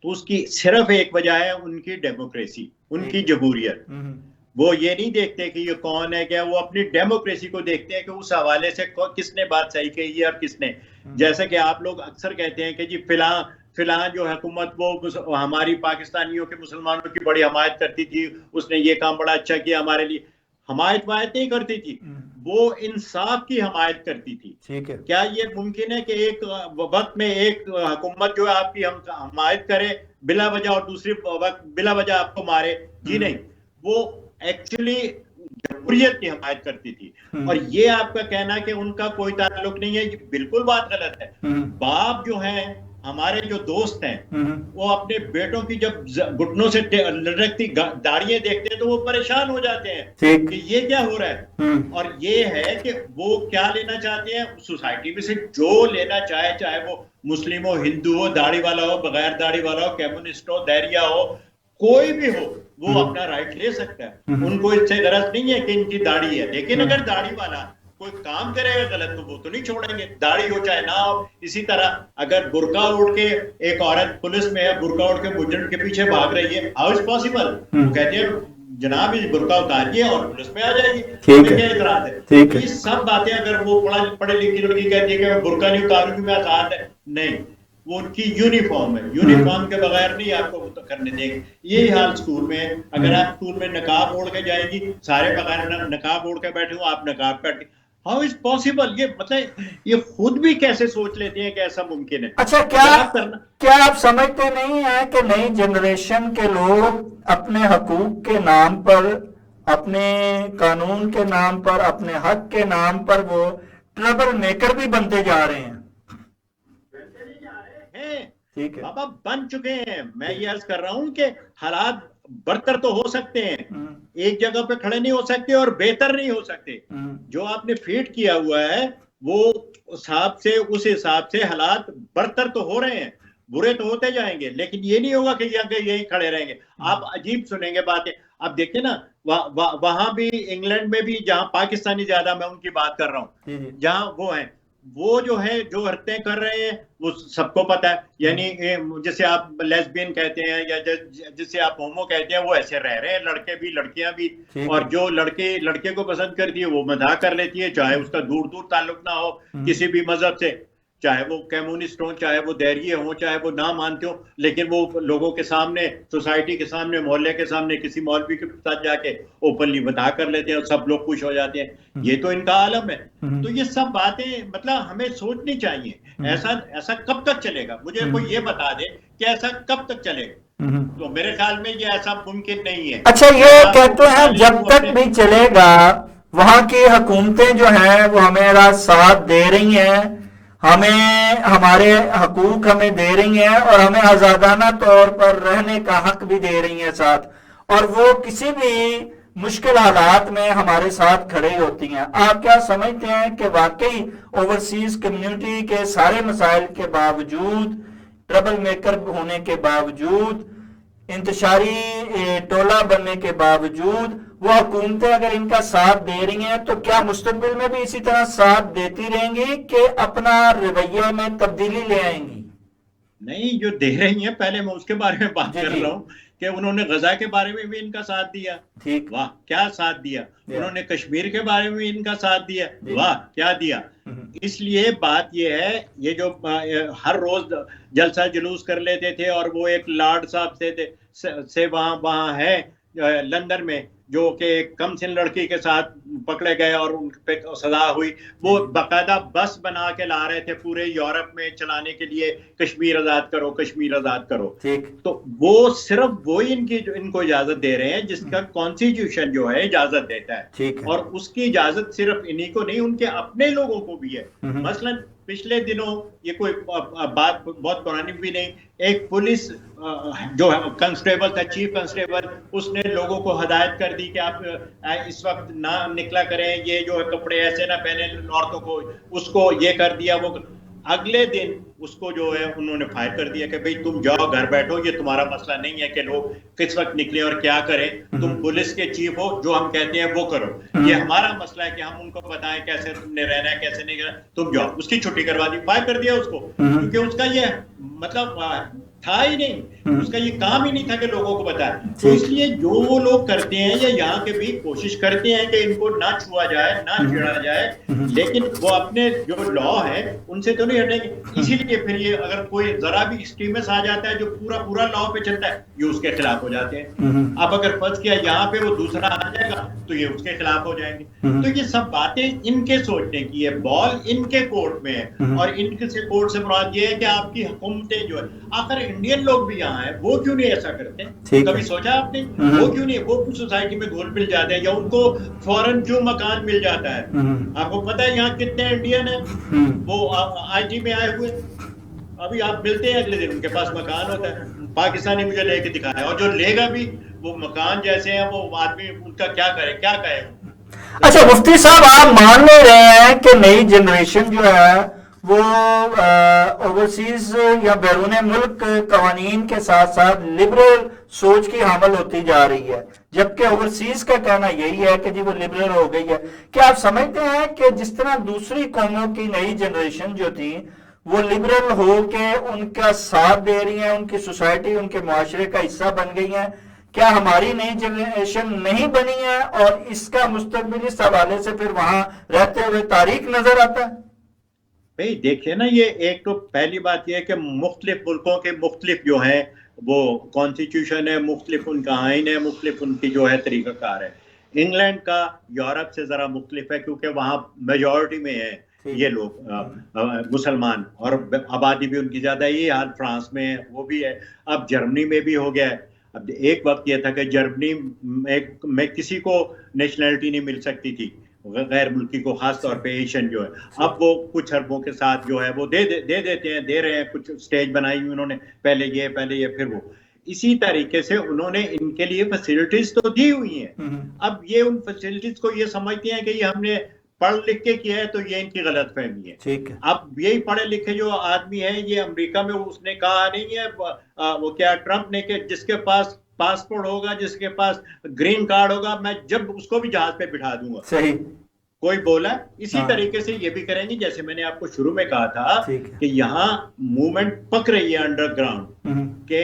तो उसकी सिर्फ एक वजह है उनकी डेमोक्रेसी, उनकी जमहूरियत। वो ये नहीं देखते कि ये कौन है क्या, वो अपनी डेमोक्रेसी को देखते हैं कि उस हवाले से किसने बात सही कही है और किसने। जैसे कि आप लोग अक्सर कहते हैं कि जी फिलहाल जो हुकूमत वो हमारी पाकिस्तानियों के, मुसलमानों की बड़ी हमायत करती थी, उसने ये काम बड़ा अच्छा किया हमारे लिए। हमायत नहीं करती थी, वो इंसाफ की हमायत करती थी। ठीक है। क्या ये मुमकिन है कि एक वक्त में एक हुकूमत जो है आपकी हम हमायत करे बिला वजह और दूसरी वक्त बिला वजह आपको मारे? जी नहीं, वो एक्चुअली जमहूरियत की हमायत करती थी। और ये आपका कहना कि उनका कोई ताल्लुक नहीं है, ये बिल्कुल बात गलत है। बाप जो हैं, हमारे जो दोस्त हैं, वो अपने बेटों की जब घुटनों से लटकती दाढ़ियां देखते हैं तो वो परेशान हो जाते हैं कि ये क्या हो रहा है। और ये है कि वो क्या लेना चाहते हैं सोसाइटी में से, जो लेना चाहे, चाहे वो मुस्लिम हो, हिंदू हो, दाढ़ी वाला हो, बगैर दाढ़ी वाला हो, कम्युनिस्ट हो, दैरिया हो, कोई भी हो, वो अपना राइट ले सकता है। उनको इससे गरज नहीं है कि इनकी दाढ़ी है। लेकिन अगर दाढ़ी वाला कोई काम करेगा गलत तो वो तो नहीं छोड़ेंगे, दाढ़ी हो चाहे ना हो। इसी तरह अगर बुर्का उड़ के एक औरत पुलिस में है, बुर्का उड़ के मुजरिम के पीछे भाग रही है, हाउ इज पॉसिबल? वो कहते हैं जनाब इस बुर्का उतारिए और पुलिस में आ जाएगी, क्या इतराज है? ये सब बातें अगर वो पढ़े लिखी लड़की कहती है कि मैं बुर्का नहीं उतारूंगी, मैं आजाद है, नहीं, वो उनकी यूनिफॉर्म है, यूनिफॉर्म के बगैर नहीं आपको करने देंगे। यही हाल स्कूल में है। अगर आप स्कूल में नकाब ओढ़ के जाएंगी, सारे बगैर नकाब ओढ़ के बैठे हो, आप नकाब पहन के, हाउ इज पॉसिबल? ये मतलब ये खुद भी कैसे सोच लेते हैं कि ऐसा मुमकिन है? अच्छा, क्या आप समझते नहीं है कि नई जनरेशन के लोग अपने हकूक के नाम पर, अपने कानून के नाम पर, अपने हक के नाम पर वो ट्रबल मेकर भी बनते जा रहे हैं? ठीक है बाबा, बन चुके हैं। मैं ये अर्ज कर रहा हूं कि हालात बदतर तो हो सकते हैं, एक जगह पे खड़े नहीं हो सकते और बेहतर नहीं हो सकते। जो आपने फीड किया हुआ है वो उस हिसाब से हालात बदतर तो हो रहे हैं, बुरे तो होते जाएंगे, लेकिन ये नहीं होगा कि यही खड़े रहेंगे। आप अजीब सुनेंगे बातें। आप देखिए ना, वहां भी इंग्लैंड में भी, जहां पाकिस्तानी ज्यादा, मैं उनकी बात कर रहा हूँ, जहां वो है, वो जो है जो हरकतें कर रहे हैं वो सबको पता है। यानी जिसे आप लेस्बियन कहते हैं या जिसे आप होमो कहते हैं, वो ऐसे रह रहे हैं, लड़के भी लड़कियां भी। और जो लड़के को पसंद करती है वो मजाक कर लेती है, चाहे उसका दूर दूर ताल्लुक ना हो किसी भी मजहब से, चाहे वो कम्युनिस्ट हो, चाहे वो दैरिये हो, चाहे वो ना मानते हो, लेकिन वो लोगों के सामने, सोसाइटी के सामने, मोहल्ले के सामने किसी मौलवी के साथ जाके ओपनली बता कर लेते हैं और सब लोग खुश हो जाते हैं। ये तो इनका आलम है। तो ये सब बातें मतलब हमें सोचनी चाहिए। ऐसा कब तक चलेगा? मुझे कोई ये बता दे कि ऐसा कब तक चलेगा। तो मेरे ख्याल में ये ऐसा मुमकिन नहीं है। अच्छा, ये कहते हैं जब तक भी चलेगा, वहां की हुकूमतें जो हैं वो हमें साथ दे रही हैं, हमें हमारे हकूक हमें दे रही हैं और हमें आजादाना तौर पर रहने का हक भी दे रही हैं साथ, और वो किसी भी मुश्किल हालात में हमारे साथ खड़े होती हैं। आप क्या समझते हैं कि वाकई ओवरसीज कम्युनिटी के सारे मसाइल के बावजूद, ट्रबल मेकर होने के बावजूद, इंतशारी टोला बनने के बावजूद, वो हुकूमतें अगर इनका साथ दे रही हैं तो क्या मुस्तकबिल में भी इसी तरह साथ देती रहेंगी कि अपना रवैये में तब्दीली ले आएंगी? नहीं, जो दे रही हैं, पहले मैं उसके बारे में बात कर रहा हूँ कि उन्होंने गजा के बारे में भी इनका साथ दिया, ठीक, वाह क्या साथ दिया। उन्होंने कश्मीर के बारे में भी इनका साथ दिया, वाह क्या दिया। इसलिए बात यह है, ये जो हर रोज जलसा जुलूस कर लेते थे और वो एक लॉर्ड साहब से वहां है लंदन में, जो कि एक कम सिन लड़की के साथ पकड़े गए और उन पे सजा हुई, वो बाकायदा बस बना के ला रहे थे पूरे यूरोप में चलाने के लिए, कश्मीर आजाद करो, कश्मीर आजाद करो। तो वो सिर्फ वो इनको इजाजत दे रहे हैं जिसका कॉन्स्टिट्यूशन जो है इजाजत देता है, और उसकी इजाजत सिर्फ इन्हीं को नहीं, उनके अपने लोगों को भी है। मसलन पिछले दिनों, ये कोई बात बहुत पुरानी भी नहीं, एक पुलिस जो कांस्टेबल था, चीफ कांस्टेबल, उसने लोगों को हदायत कर दी कि आप इस वक्त ना निकला करें, ये जो है कपड़े ऐसे ना पहने औरतों को, उसको ये कर दिया वो। अगले दिन उसको जो है उन्होंने फायर कर दिया कि भाई तुम जाओ, घर बैठो, ये तुम्हारा मसला नहीं है कि लोग किस वक्त निकले और क्या करें, तुम पुलिस के चीफ हो, जो हम कहते हैं वो करो, ये हमारा मसला है कि हम उनको बताएं कैसे तुमने रहना है, कैसे नहीं करना, तुम जाओ। उसकी छुट्टी करवा दी, फायर कर दिया उसको, क्योंकि उसका ये मतलब था ही नहीं, उसका ये काम ही नहीं था कि लोगों को बताए। तो इसलिए जो लोग करते हैं या यहाँ के भी कोशिश करते हैं कि इनको ना छुआ जाए, ना छेड़ा जाए, लेकिन वो अपने जो लॉ है उनसे तो नहीं हटेंगे। इसीलिए फिर ये अगर कोई जरा भी एक्सट्रीमिस्ट आ जाता है जो पूरा लॉ पे चलता है, ये उसके खिलाफ हो जाते हैं। अब अगर फर्ज किया यहाँ पे वो दूसरा आ जाएगा तो ये उसके खिलाफ हो जाएंगे। तो ये सब बातें इनके सोचने की है, बॉल इनके कोर्ट में है, और इनके कोर्ट से मुराद ये है कि आपकी हुकूमतें जो है, आखिर इंडियन लोग भी यहाँ हैं, वो क्यों नहीं ऐसा करते? कभी सोचा आपने? वो क्यों नहीं, वो सोसाइटी में घुल मिल जाते हैं, या उनको फौरन क्यों मकान मिल जाता है? आपको पता है यहाँ कितने इंडियन हैं वो आईटी में आए हुए, अभी आप मिलते हैं अगले दिन उनके पास मकान होता है, पाकिस्तानी मुझे लेके दिखाया, और जो लेगा भी वो मकान जैसे है, वो आदमी उनका क्या करे, क्या कहे? अच्छा मुफ्ती साहब, आप मान ले रहे हैं कि नई जनरेशन जो है वो ओवरसीज या बैरून मुल्क कवानीन के साथ साथ लिबरल सोच की हामिल होती जा रही है, जबकि ओवरसीज का कहना यही है कि जी वो लिबरल हो गई है। क्या आप समझते हैं कि जिस तरह दूसरी कौमों की नई जनरेशन जो थी वो लिबरल हो के उनका साथ दे रही है, उनकी सोसाइटी, उनके मुआशरे का हिस्सा बन गई है, क्या हमारी नई जनरेशन नहीं बनी है? और इसका मुस्तकबिल इस हवाले से फिर वहां रहते हुए तारीख नजर आता है? भाई देखिए ना, ये एक तो पहली बात ये है कि मुख्तलिफ मुल्कों के मुख्तलिफ जो है वो कॉन्स्टिट्यूशन है, मुख्तलिफ उनका आइन है, मुख्तलिफ उनकी जो है तरीक़ाकार है। इंग्लैंड का यूरोप से ज़रा मुख्तलिफ है, क्योंकि वहाँ मेजॉरिटी में है ये लोग मुसलमान, और आबादी भी उनकी ज़्यादा है। ये हाल फ्रांस में है, वो भी है, अब जर्मनी में भी हो गया है। अब एक वक्त ये था कि जर्मनी में किसी को नेशनैलिटी नहीं मिल सकती थी, गैर मुल्की को, खास तौर पे एशियन जो है। अब वो कुछ अरबों के साथ जो है वो दे देते हैं, दे रहे हैं, कुछ स्टेज बनाई हुई उन्होंने, पहले ये फिर वो। इसी तरीके से उन्होंने इनके लिए फैसिलिटीज तो दी हुई हैं। अब ये उन फैसिलिटीज को ये समझते हैं कि ये हमने पढ़ लिख के किया है, तो ये इनकी गलत फहमी है। ठीक है। अब यही पढ़े लिखे जो आदमी है, ये अमेरिका में उसने कहा नहीं है वो क्या ट्रंप ने, कि जिसके पास पासपोर्ट होगा, जिसके पास ग्रीन कार्ड होगा, मैं जब उसको भी जहाज पे बिठा दूंगा। सही। कोई बोला? इसी तरीके से ये भी करेंगे, जैसे मैंने आपको शुरू में कहा था कि यहाँ मूवमेंट पक रही है अंडरग्राउंड, के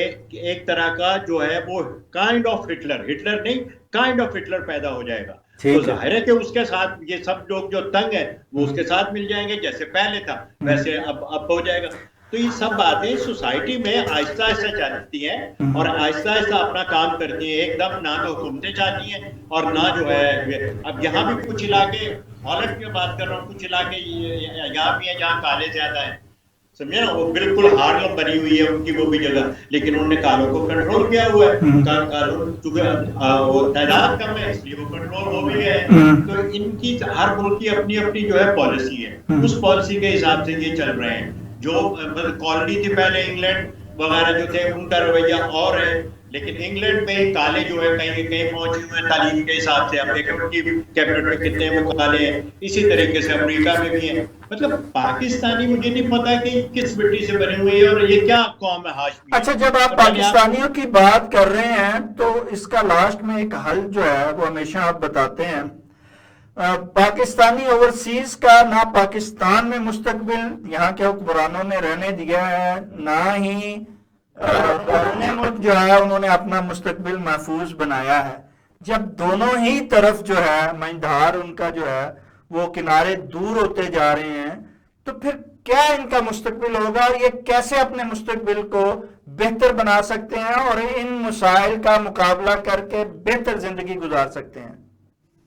एक तरह का जो है वो काइंड ऑफ हिटलर नहीं, काइंड ऑफ हिटलर पैदा हो जाएगा। तो जाहिर है कि उसके साथ ये सब लोग जो तंग है वो उसके साथ मिल जाएंगे, जैसे पहले था वैसे अब हो जाएगा। तो ये सब बातें सोसाइटी में आहिस्ता आहिस्ता चलती हैं और आहिस्ता आहिस्ता अपना काम करती हैं। एकदम ना तो हुकूमतें चाहती हैं और ना जो है, अब यहाँ भी कुछ इलाके, हॉलैंड की बात कर रहा हूँ, कुछ इलाके यहाँ भी है जहाँ काले ज्यादा है, समझे ना, वो बिल्कुल हार्लम बनी हुई है उनकी वो भी जगह, लेकिन उन्होंने कालों को कंट्रोल किया हुआ है। कालों वो तादाद कम है इसलिए वो कंट्रोल हो भी है। तो इनकी हर मुल्क की अपनी अपनी जो है पॉलिसी है, उस पॉलिसी के हिसाब से ये चल रहे हैं। जो कॉलोनी थी पहले इंग्लैंड वगैरह जो थे, उनका रवैया और है, लेकिन इंग्लैंड में काले जो है कहीं कहीं पहुंचे हुए हैं तालीम के हिसाब से। आप देखें उनकी कैबिनेट में कितने वो काले हैं। इसी तरीके से अमेरिका में भी है। मतलब पाकिस्तानी मुझे नहीं पता कि किस मिट्टी से बने हुए हैं और ये क्या कौम है हाशमी। अच्छा, जब आप पाकिस्तानियों की बात कर रहे हैं तो इसका लास्ट में एक हल जो है वो हमेशा आप बताते हैं, पाकिस्तानी ओवरसीज का ना पाकिस्तान में मुस्तकबिल यहाँ के हुक्मरानों ने रहने दिया है, ना ही मुल्क जो है उन्होंने अपना मुस्तकबिल महफूज बनाया है। जब दोनों ही तरफ जो है मंझधार उनका जो है वो किनारे दूर होते जा रहे हैं, तो फिर क्या इनका मुस्तकबिल होगा और ये कैसे अपने मुस्तकबिल को बेहतर बना सकते हैं और इन मसाइल का मुकाबला करके बेहतर जिंदगी गुजार सकते हैं?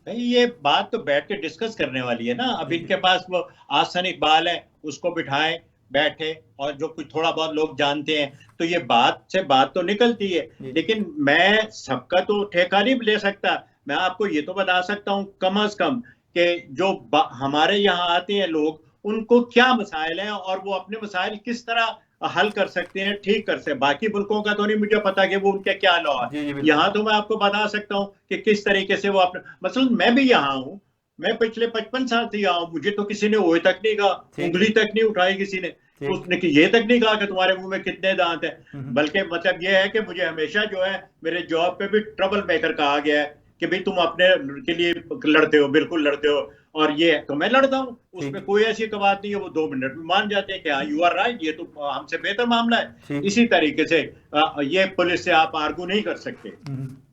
भाई ये बात तो बैठ के डिस्कस करने वाली है ना। अब इनके पास वो आसन इकबाल है, उसको बिठाएं बैठे, और जो कुछ थोड़ा बहुत लोग जानते हैं तो ये बात से बात तो निकलती है। लेकिन मैं सबका तो ठेका नहीं ले सकता। मैं आपको ये तो बता सकता हूँ कम से कम कि जो हमारे यहाँ आते हैं लोग, उनको क्या मसाइल हैं और वो अपने मसाइल किस तरह हल कर सकते हैं, ठीक कर सकते हैं। बाकी मुल्कों का तो नहीं मुझे पता कि वो उनके क्या लॉ है। यहाँ तो मैं आपको बता सकता हूँ कि किस तरीके से वो अपने, मसलन मैं भी यहाँ हूँ, मैं पिछले 55 साल से यहाँ हूँ, मुझे तो किसी ने ओए तक नहीं कहा, उंगली तक नहीं उठाई किसी ने, उसने ये तक नहीं कहा कि तुम्हारे मुंह में कितने दांत हैं। बल्कि मतलब ये है कि मुझे हमेशा जो है मेरे जॉब पे भी ट्रबल मेकर कहा गया है कि भाई तुम अपने के लिए लड़ते हो, बिल्कुल लड़ते हो, और ये तो मैं लड़ता हूँ, उसमें कोई ऐसी बात नहीं है। वो 2 मिनट में मान जाते हैं कि हाँ यू आर राइट, ये तो हमसे बेहतर मामला है। इसी तरीके से ये पुलिस से आप आर्गू नहीं कर सकते।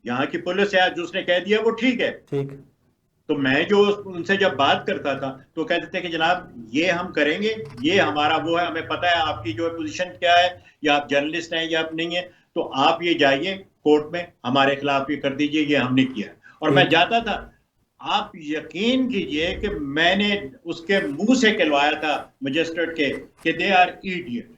यहाँ की पुलिस है, जो उसने कह दिया वो ठीक है। तो मैं जो उनसे जब बात करता था तो कहते थे कि जनाब ये हम करेंगे, ये हमारा वो है, हमें पता है आपकी जो पोजीशन क्या है, या आप जर्नलिस्ट हैं या आप नहीं है, तो आप ये जाइए कोर्ट में हमारे खिलाफ ये कर दीजिए, ये हमने किया। और मैं जाता था, आप यकीन कीजिए कि मैंने उसके मुंह से कहलवाया था मजिस्ट्रेट के कि they are idiot,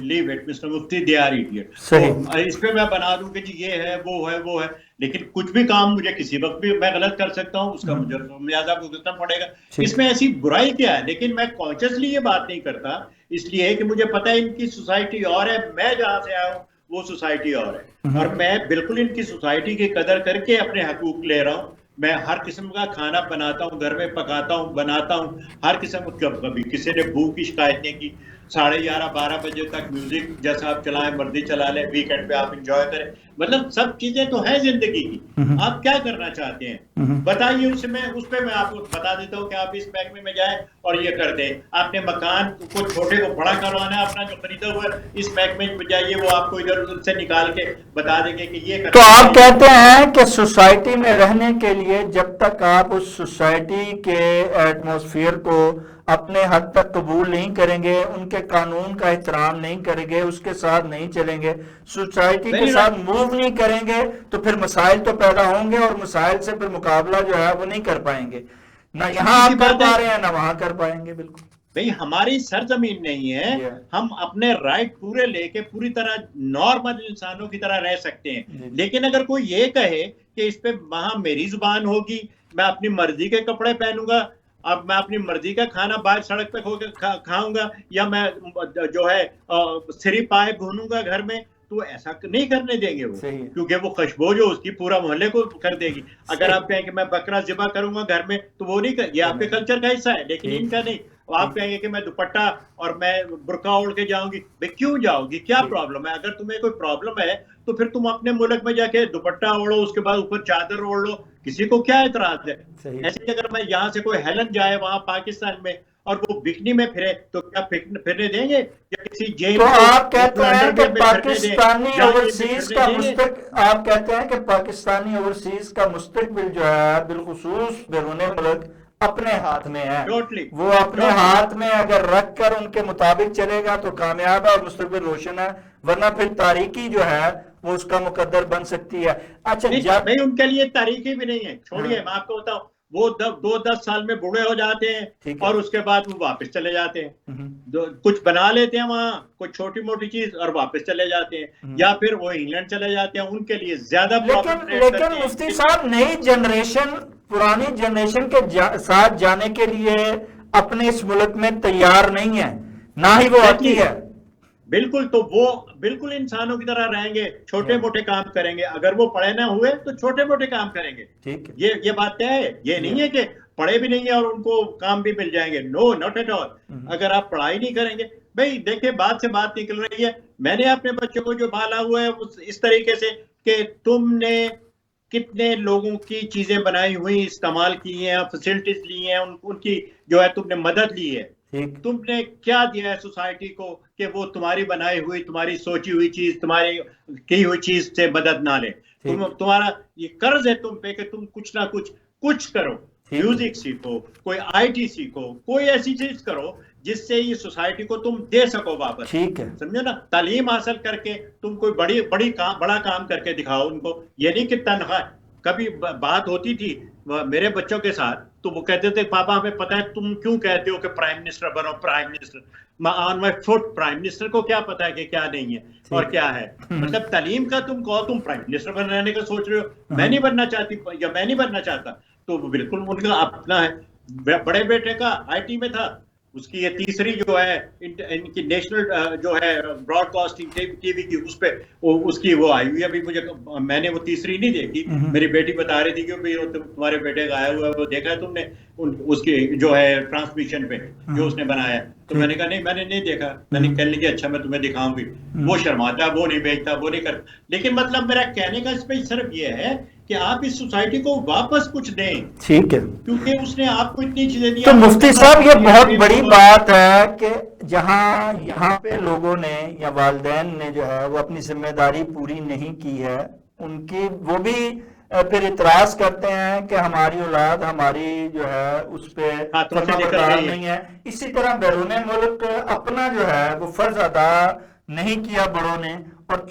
leave it mister Mufti, they are idiot. तो इस पे मैं बना दूं कि जी ये है वो है वो है, लेकिन कुछ भी काम मुझे किसी वक्त भी मैं गलत कर सकता हूँ, उसका मुझे मुआवजा भुगतना पड़ेगा। इसमें ऐसी बुराई क्या है? लेकिन मैं कॉन्शियसली ये बात नहीं करता, इसलिए कि मुझे पता है इनकी सोसाइटी और है, मैं जहां से आया हूँ वो सोसाइटी और है, और मैं बिल्कुल इनकी सोसाइटी की कदर करके अपने हकूक ले रहा हूँ। मैं हर किस्म का खाना बनाता हूँ, घर में पकाता हूँ, बनाता हूँ, हर किस्म। कभी किसी ने भूख की शिकायत नहीं की। 11:30-12 बजे तक म्यूजिक जैसा आप चलाएं, मर्जी चला लें, वीकेंड पे आप एंजॉय करें। मतलब सब चीजें तो है जिंदगी की। आप क्या करना चाहते हैं बताइए, उसमें उस पर मैं आपको बता देता हूँ कि आप इस महकमे में जाएं और ये कर दें। आपने मकान को छोटे को बड़ा करवाना है, अपना जो खरीदा हुआ है, इस महकमे में जाइए, वो आपको इधर उधर से निकाल के बता देंगे कि ये तो आप कहते हैं कि सोसाइटी में रहने के लिए जब तक आप उस सोसाइटी के एटमॉस्फेयर को अपने हद तक कबूल नहीं करेंगे, उनके कानून का एहतराम नहीं करेंगे, उसके साथ नहीं चलेंगे, सोसाइटी के साथ मूव नहीं करेंगे, तो फिर मसाइल तो पैदा होंगे और मसाइल से फिर मुकाबला जो है वो नहीं कर पाएंगे। ना यहाँ आप कर पा रहे हैं ना वहां कर पाएंगे। बिल्कुल भाई, हमारी सरजमीन नहीं है, हम अपने राइट पूरे लेके पूरी तरह नॉर्मल इंसानों की तरह रह सकते हैं। लेकिन अगर कोई ये कहे कि इस पे वहां मेरी जुबान होगी, मैं अपनी मर्जी के कपड़े पहनूंगा, अब मैं अपनी मर्जी का खाना बाहर सड़क पे खाऊंगा, या मैं जो है सिरी पाए भूनूंगा घर में, तो ऐसा नहीं करने देंगे वो, क्योंकि वो खुशबू जो उसकी पूरा मोहल्ले को कर देगी। अगर आप कहें कि मैं बकरा ज़िबा करूंगा घर में, तो वो नहीं कर, ये आपके कल्चर का हिस्सा है, लेकिन इनका नहीं। आप कहेंगे कि मैं दुपट्टा और मैं बुर्का ओढ़ के जाऊंगी, भाई क्यों जाओगी, क्या प्रॉब्लम है? अगर तुम्हें कोई प्रॉब्लम है तो फिर तुम अपने मुल्क में जाके दुपट्टा ओढ़ो, उसके बाद ऊपर चादर ओढ़ लो, किसी को क्या एतराज है? ऐसे अगर मैं यहाँ से कोई हेलन जाए वहां पाकिस्तान में और वो बिकनी में फिरे, तो क्या फिरने देंगे? या किसी जेल तो आप कहते हैं कि पाकिस्तानी ओवरसीज का आप कहते हैं कि पाकिस्तानी ओवरसीज का मुस्तकबिल जो है बिलखुसूस बैरून मुल्क अपने हाथ में है। वो अपने हाथ में अगर रख कर उनके मुताबिक चलेगा तो कामयाब है और मुस्तकबिल रोशन है, वरना फिर तारीकी जो है वो उसका मुकद्दर बन सकती है। अच्छा, नहीं उनके लिए तारीकी भी नहीं है, छोड़िए। मैं आपको बताऊं, वो 2-10 साल में बूढ़े हो जाते हैं और उसके बाद वो वापस चले जाते हैं, कुछ बना लेते हैं वहां, कोई छोटी मोटी चीज, और वापस चले जाते हैं, या फिर वो इंग्लैंड चले जाते हैं। उनके लिए ज्यादा लेकिन मुफ्ती साहब, नई जनरेशन पुरानी जनरेशन के साथ जाने के लिए अपने इस मुल्क में तैयार नहीं है, ना ही वो आती है। बिल्कुल, तो वो बिल्कुल इंसानों की तरह रहेंगे, छोटे मोटे काम करेंगे। अगर वो पढ़े ना हुए तो छोटे मोटे काम करेंगे। ठीक है, ये बात तय है। ये नहीं है कि पढ़े भी नहीं है और उनको काम भी मिल जाएंगे। No, not at all. अगर आप पढ़ाई नहीं करेंगे, भाई देखिए, बात से बात निकल रही है। मैंने अपने बच्चों को जो पाला हुआ है इस तरीके से कि तुमने कितने लोगों की चीजें बनाई हुई इस्तेमाल की हैं, फैसिलिटीज ली हैं, उनकी जो है तुमने मदद ली है। तुमने क्या दिया है सोसाइटी को कि वो तुम्हारी बनाई हुई, तुम्हारी सोची हुई चीज, तुम्हारी की हुई चीज से मदद ना ले? तुम्हारा ये कर्ज है तुम पे कि तुम कुछ ना कुछ करो। म्यूजिक सीखो, कोई IT सीखो, कोई ऐसी चीज करो जिससे ये सोसाइटी को तुम दे सको वापस। ठीक है, समझो ना, तालीम हासिल करके तुम कोई बड़ा काम करके दिखाओ उनको। ये नहीं कि तनख्वाह, कभी बात होती थी मेरे बच्चों के साथ, तो वो कहते थे पापा हमें पता है तुम क्यों कहते हो कि प्राइम मिनिस्टर बनो, prime minister on my foot, prime minister को क्या पता है कि क्या नहीं है और क्या है। मतलब तालीम का तुम कहो तुम प्राइम मिनिस्टर बनने का सोच रहे हो, मैं नहीं बनना चाहती या मैं नहीं बनना चाहता, तो बिल्कुल उनका अपना है। बड़े बेटे का आईटी में था, उसकी ये तीसरी जो है इनकी नेशनल जो है ब्रॉडकास्टिंग टीवी की, उस पे उसकी वो आई हुई। अभी मुझे, मैंने वो तीसरी नहीं देखी, मेरी बेटी बता रही थी कि भाई तुम्हारे बेटे का आया हुआ है, वो देखा है तुमने उसकी जो है ट्रांसमिशन पे जो उसने बनाया है? तो मैंने कहा नहीं मैंने नहीं देखा। मैंने कहने लगी अच्छा मैं तुम्हें दिखाऊंगी। वो शर्माता, वो नहीं भेजता, वो नहीं कर। लेकिन मतलब मेरा कहने का इस पे सिर्फ ये है कि आप इस सोसाइटी को वापस कुछ दें। ठीक है, क्योंकि उसने आपको इतनी चीजें दी। तो मुफ्ती साहब ये बहुत बड़ी बात है कि जहां यहाँ पे लोगों ने या वालिदैन ने जो है वो अपनी जिम्मेदारी पूरी नहीं की है, उनकी वो भी फिर इतराज करते हैं कि हमारी औलाद हमारी जो है उस पे फर्माबरदार नहीं है। इसी तरह बैरून मुल्क अपना जो है वो फर्ज अदा नहीं किया बड़ों ने, और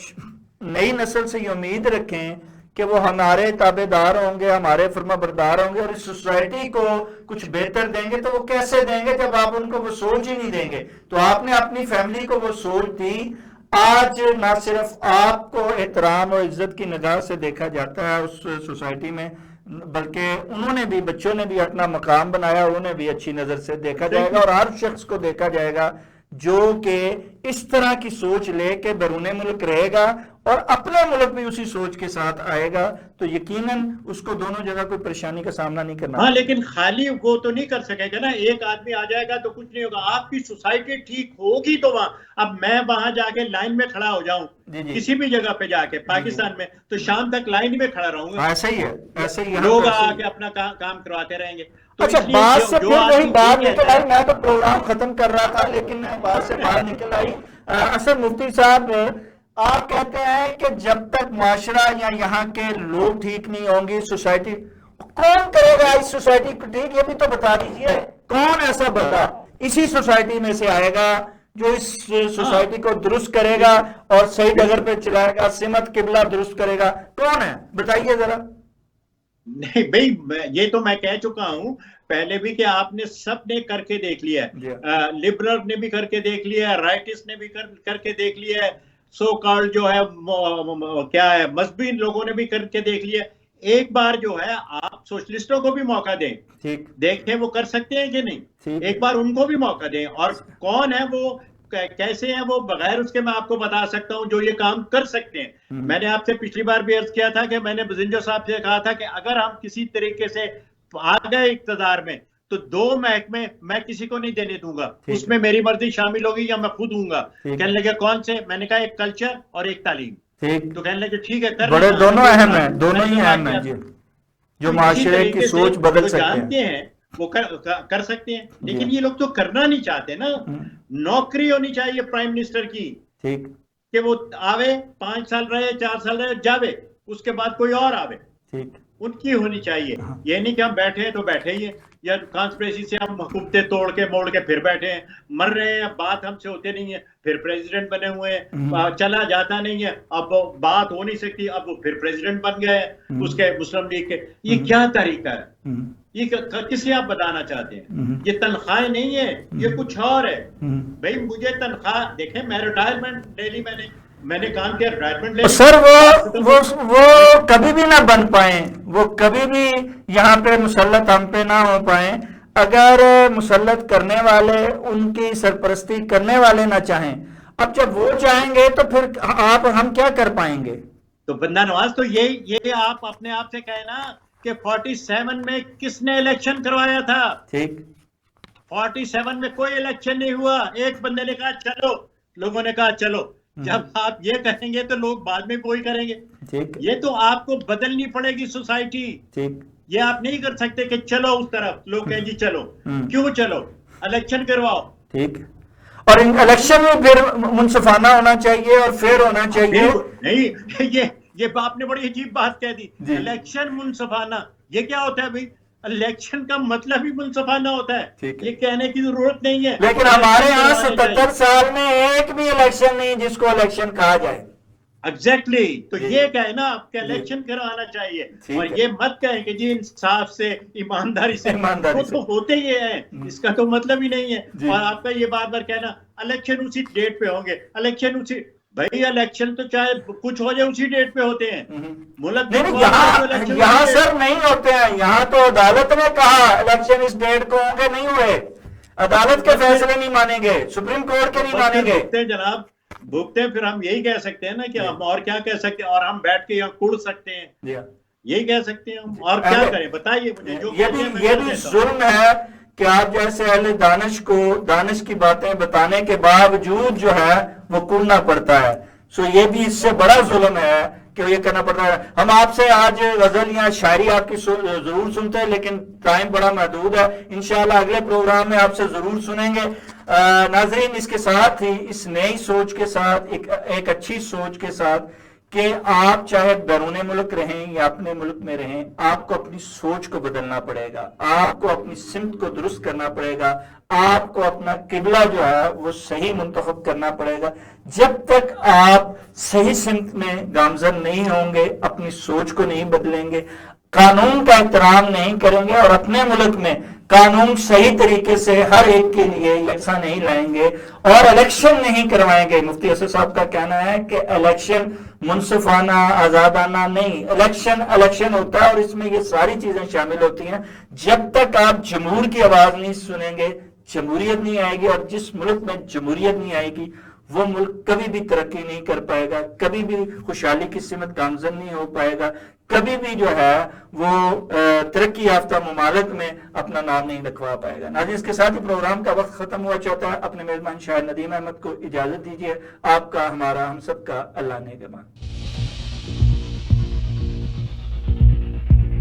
नई नस्ल से ये उम्मीद रखें कि वो हमारे ताबेदार होंगे, हमारे फर्माबरदार होंगे और इस सोसाइटी को कुछ बेहतर देंगे। तो वो कैसे देंगे जब आप उनको वो सोच ही नहीं देंगे? तो आपने अपनी फैमिली को वो सोच दी। आज ना सिर्फ आपको एहतराम और इज्जत की निगाह से देखा जाता है उस सोसाइटी में, बल्कि उन्होंने भी, बच्चों ने भी अपना मकाम बनाया, उन्हें भी अच्छी नजर से देखा जाएगा और हर शख्स को देखा जाएगा जो कि इस तरह की सोच लेके बैरूने मुल्क रहेगा और अपने मुल्क भी उसी सोच के साथ आएगा, तो यकीनन उसको दोनों जगह कोई परेशानी का सामना नहीं करना। हाँ, लेकिन खाली वो तो नहीं कर सकेगा ना, एक आदमी आ जाएगा तो कुछ नहीं होगा। आपकी सोसाइटी ठीक होगी तो वहां, अब मैं वहां जाके लाइन में खड़ा हो जाऊं किसी भी जगह पे जाके पाकिस्तान में, तो शाम तक लाइन में खड़ा रहूंगा। ऐसा ही है, ऐसे ही लोग आके अपना काम करवाते रहेंगे। तो अच्छा, बात से फिर वही बात निकल आई, मैं तो प्रोग्राम खत्म कर रहा था लेकिन बात से बात निकल आई। असल मुफ्ती साहब, आप कहते हैं कि जब तक माशरा या यहाँ के लोग ठीक नहीं होंगे, सोसाइटी कौन करेगा इस सोसाइटी को ठीक? ये भी तो बता दीजिए, कौन ऐसा बंदा इसी सोसाइटी में से आएगा जो इस सोसाइटी को दुरुस्त करेगा और सही डगर पे चलाएगा, सिमत किबला दुरुस्त करेगा? कौन है बताइए जरा। नहीं भाई, ये तो मैं कह चुका हूं पहले भी कि आपने सबने करके देख लिया है। लिबरल ने भी करके देख लिया है, राइटिस्ट ने भी करके देख लिया है, सो कॉल्ड जो है क्या है मजहबी लोगों ने भी करके देख लिया। एक बार जो है आप सोशलिस्टों को भी मौका दें, देखें वो कर सकते हैं कि नहीं। एक बार उनको भी मौका दें, और कौन है वो, कैसे हैं वो, बगैर उसके मैं आपको बता सकता हूं जो ये काम कर सकते हैं। मैंने आपसे पिछली बार भी अर्ज किया था कि मैंने बजिंजो साहब से कहा था कि अगर हम किसी तरीके से आ गए इक्तदार में तो 2 महकमे मैं किसी को नहीं देने दूंगा, उसमें मेरी मर्जी शामिल होगी या मैं खुद दूंगा। कहने लगे कौन से? मैंने कहा एक कल्चर और एक तालीम। तो कहने लगे ठीक है, बड़े दोनों अहम है, दोनों ही अहम है जी, जो माशरे की सोच बदल सकते हैं वो कर सकते हैं। लेकिन ये लोग तो करना नहीं चाहते ना। नौकरी होनी चाहिए प्राइम मिनिस्टर की, ठीक, कि वो आवे 5 साल रहे, 4 साल रहे, जावे, उसके बाद कोई और आवे, ठीक, उनकी होनी चाहिए। ये नहीं कि हम बैठे हैं तो बैठे ही हैं, या कॉन्स्पिरेसी से हम हुकूमतें तोड़ के मोड़ के फिर बैठे हैं, मर रहे हैं, बात हमसे होते नहीं है, फिर प्रेसिडेंट बने हुए हैं, चला जाता नहीं है, अब बात हो नहीं सकती, अब वो फिर प्रेसिडेंट बन गए उसके मुस्लिम लीग के। ये क्या तरीका है? ये किसे आप बताना चाहते हैं? ये तनख्वाह नहीं है, ये कुछ और है। भाई मुझे तनख्वाह देखें, मैं रिटायरमेंट डेली मैंने काम किया, रिटायरमेंट ले। सर वो कभी भी ना बन पाए, वो कभी भी यहाँ पे मुसल्लत हम पे ना हो पाए, अगर मुसल्लत करने वाले, उनकी सरपरस्ती करने वाले ना चाहें। अब जब वो चाहेंगे तो फिर हम क्या कर पाएंगे? तो बंदा नवाज, तो ये आप अपने आप से कहे ना कि 47 में किसने इलेक्शन करवाया था? ठीक, 47 में कोई इलेक्शन नहीं हुआ। एक बंदे ने कहा चलो, लोगों ने कहा चलो। जब आप ये कहेंगे तो लोग बाद में कोई करेंगे। ठीक, ये तो आपको बदलनी पड़ेगी सोसाइटी। ठीक, ये आप नहीं कर सकते कि चलो उस तरफ, लोग कहें जी चलो। क्यों चलो? इलेक्शन करवाओ। ठीक, और इलेक्शन में फिर मुनसिफाना होना चाहिए और फेयर होना चाहिए। नहीं, ये आपने बड़ी अजीब बात कह दी, इलेक्शन मुनसिफाना। ये क्या होता है भाई? इलेक्शन का मतलब ही मुनसफाना होता है, ये कहने की जरूरत नहीं है। लेकिन हमारे यहाँ 77 साल में एक भी इलेक्शन नहीं जिसको इलेक्शन कहा जाए। एग्जैक्टली तो ये कहे ना आपका इलेक्शन करवाना चाहिए, और ये मत कहे कि जी इंसाफ से ईमानदारी से, वो तो होते ही है, इसका तो मतलब ही नहीं है। और आपका ये बार बार कहना इलेक्शन उसी डेट पे होंगे, इलेक्शन उसी, भाई इलेक्शन तो चाहे कुछ हो जाए उसी डेट पे होते हैं। मुल्क यहाँ सर नहीं होते हैं, यहाँ तो अदालत ने कहा इलेक्शन इस डेट को होंगे, नहीं हुए, अदालत के फैसले नहीं मानेंगे, सुप्रीम कोर्ट के नहीं मानेंगे जनाब, भुगते हैं। फिर हम यही कह सकते हैं ना कि हम और क्या कह सकते हैं, और हम बैठ के यहाँ कुड़ सकते हैं, यही कह सकते हैं हम, और क्या करें बताइए मुझे। जो ये भी जुल्म है कि आप जैसे अहले दानिश को दानिश की बातें बताने के बावजूद जो है वो कुड़ना पड़ता है। सो ये भी इससे बड़ा जुल्म है कि ये करना पड़ता है। हम आपसे आज गजल या शायरी आपकी जरूर सुनते हैं, लेकिन टाइम बड़ा महदूद है, इंशाल्लाह अगले प्रोग्राम में आपसे जरूर सुनेंगे। नाजरीन, इसके साथ ही इस नई सोच के साथ, एक अच्छी सोच के साथ कि आप चाहे बैरूने मुल्क रहें या अपने मुल्क में रहें, आपको अपनी सोच को बदलना पड़ेगा, आपको अपनी सिमत को दुरुस्त करना पड़ेगा, आपको अपना किबला जो है वो सही मुंतखब करना पड़ेगा। जब तक आप सही सिमत में गामजन नहीं होंगे, अपनी सोच को नहीं बदलेंगे, कानून का एहतराम नहीं करेंगे और अपने मुल्क में कानून सही तरीके से हर एक के लिए यकसा नहीं लाएंगे और इलेक्शन नहीं करवाएंगे। मुफ्ती असद साहब का कहना है कि इलेक्शन मुनसिफाना आजादाना नहीं, इलेक्शन होता है और इसमें ये सारी चीजें शामिल होती हैं। जब तक आप जमहूर की आवाज नहीं सुनेंगे, जमहूरियत नहीं आएगी, और जिस मुल्क में जमहूरियत नहीं आएगी वो मुल्क कभी भी तरक्की नहीं कर पाएगा, कभी भी खुशहाली की सिमत गामजन नहीं हो पाएगा, कभी भी जो है वो तरक्की याफ्ता ममालिक में अपना नाम नहीं लिखवा पाएगा। नाज़रीन, इसके साथ ही प्रोग्राम का वक्त खत्म हुआ चाहता है। अपने मेजबान शायर नदीम अहमद को इजाजत दीजिए। आपका, हमारा, हम सब का अल्लाह नेगहबान।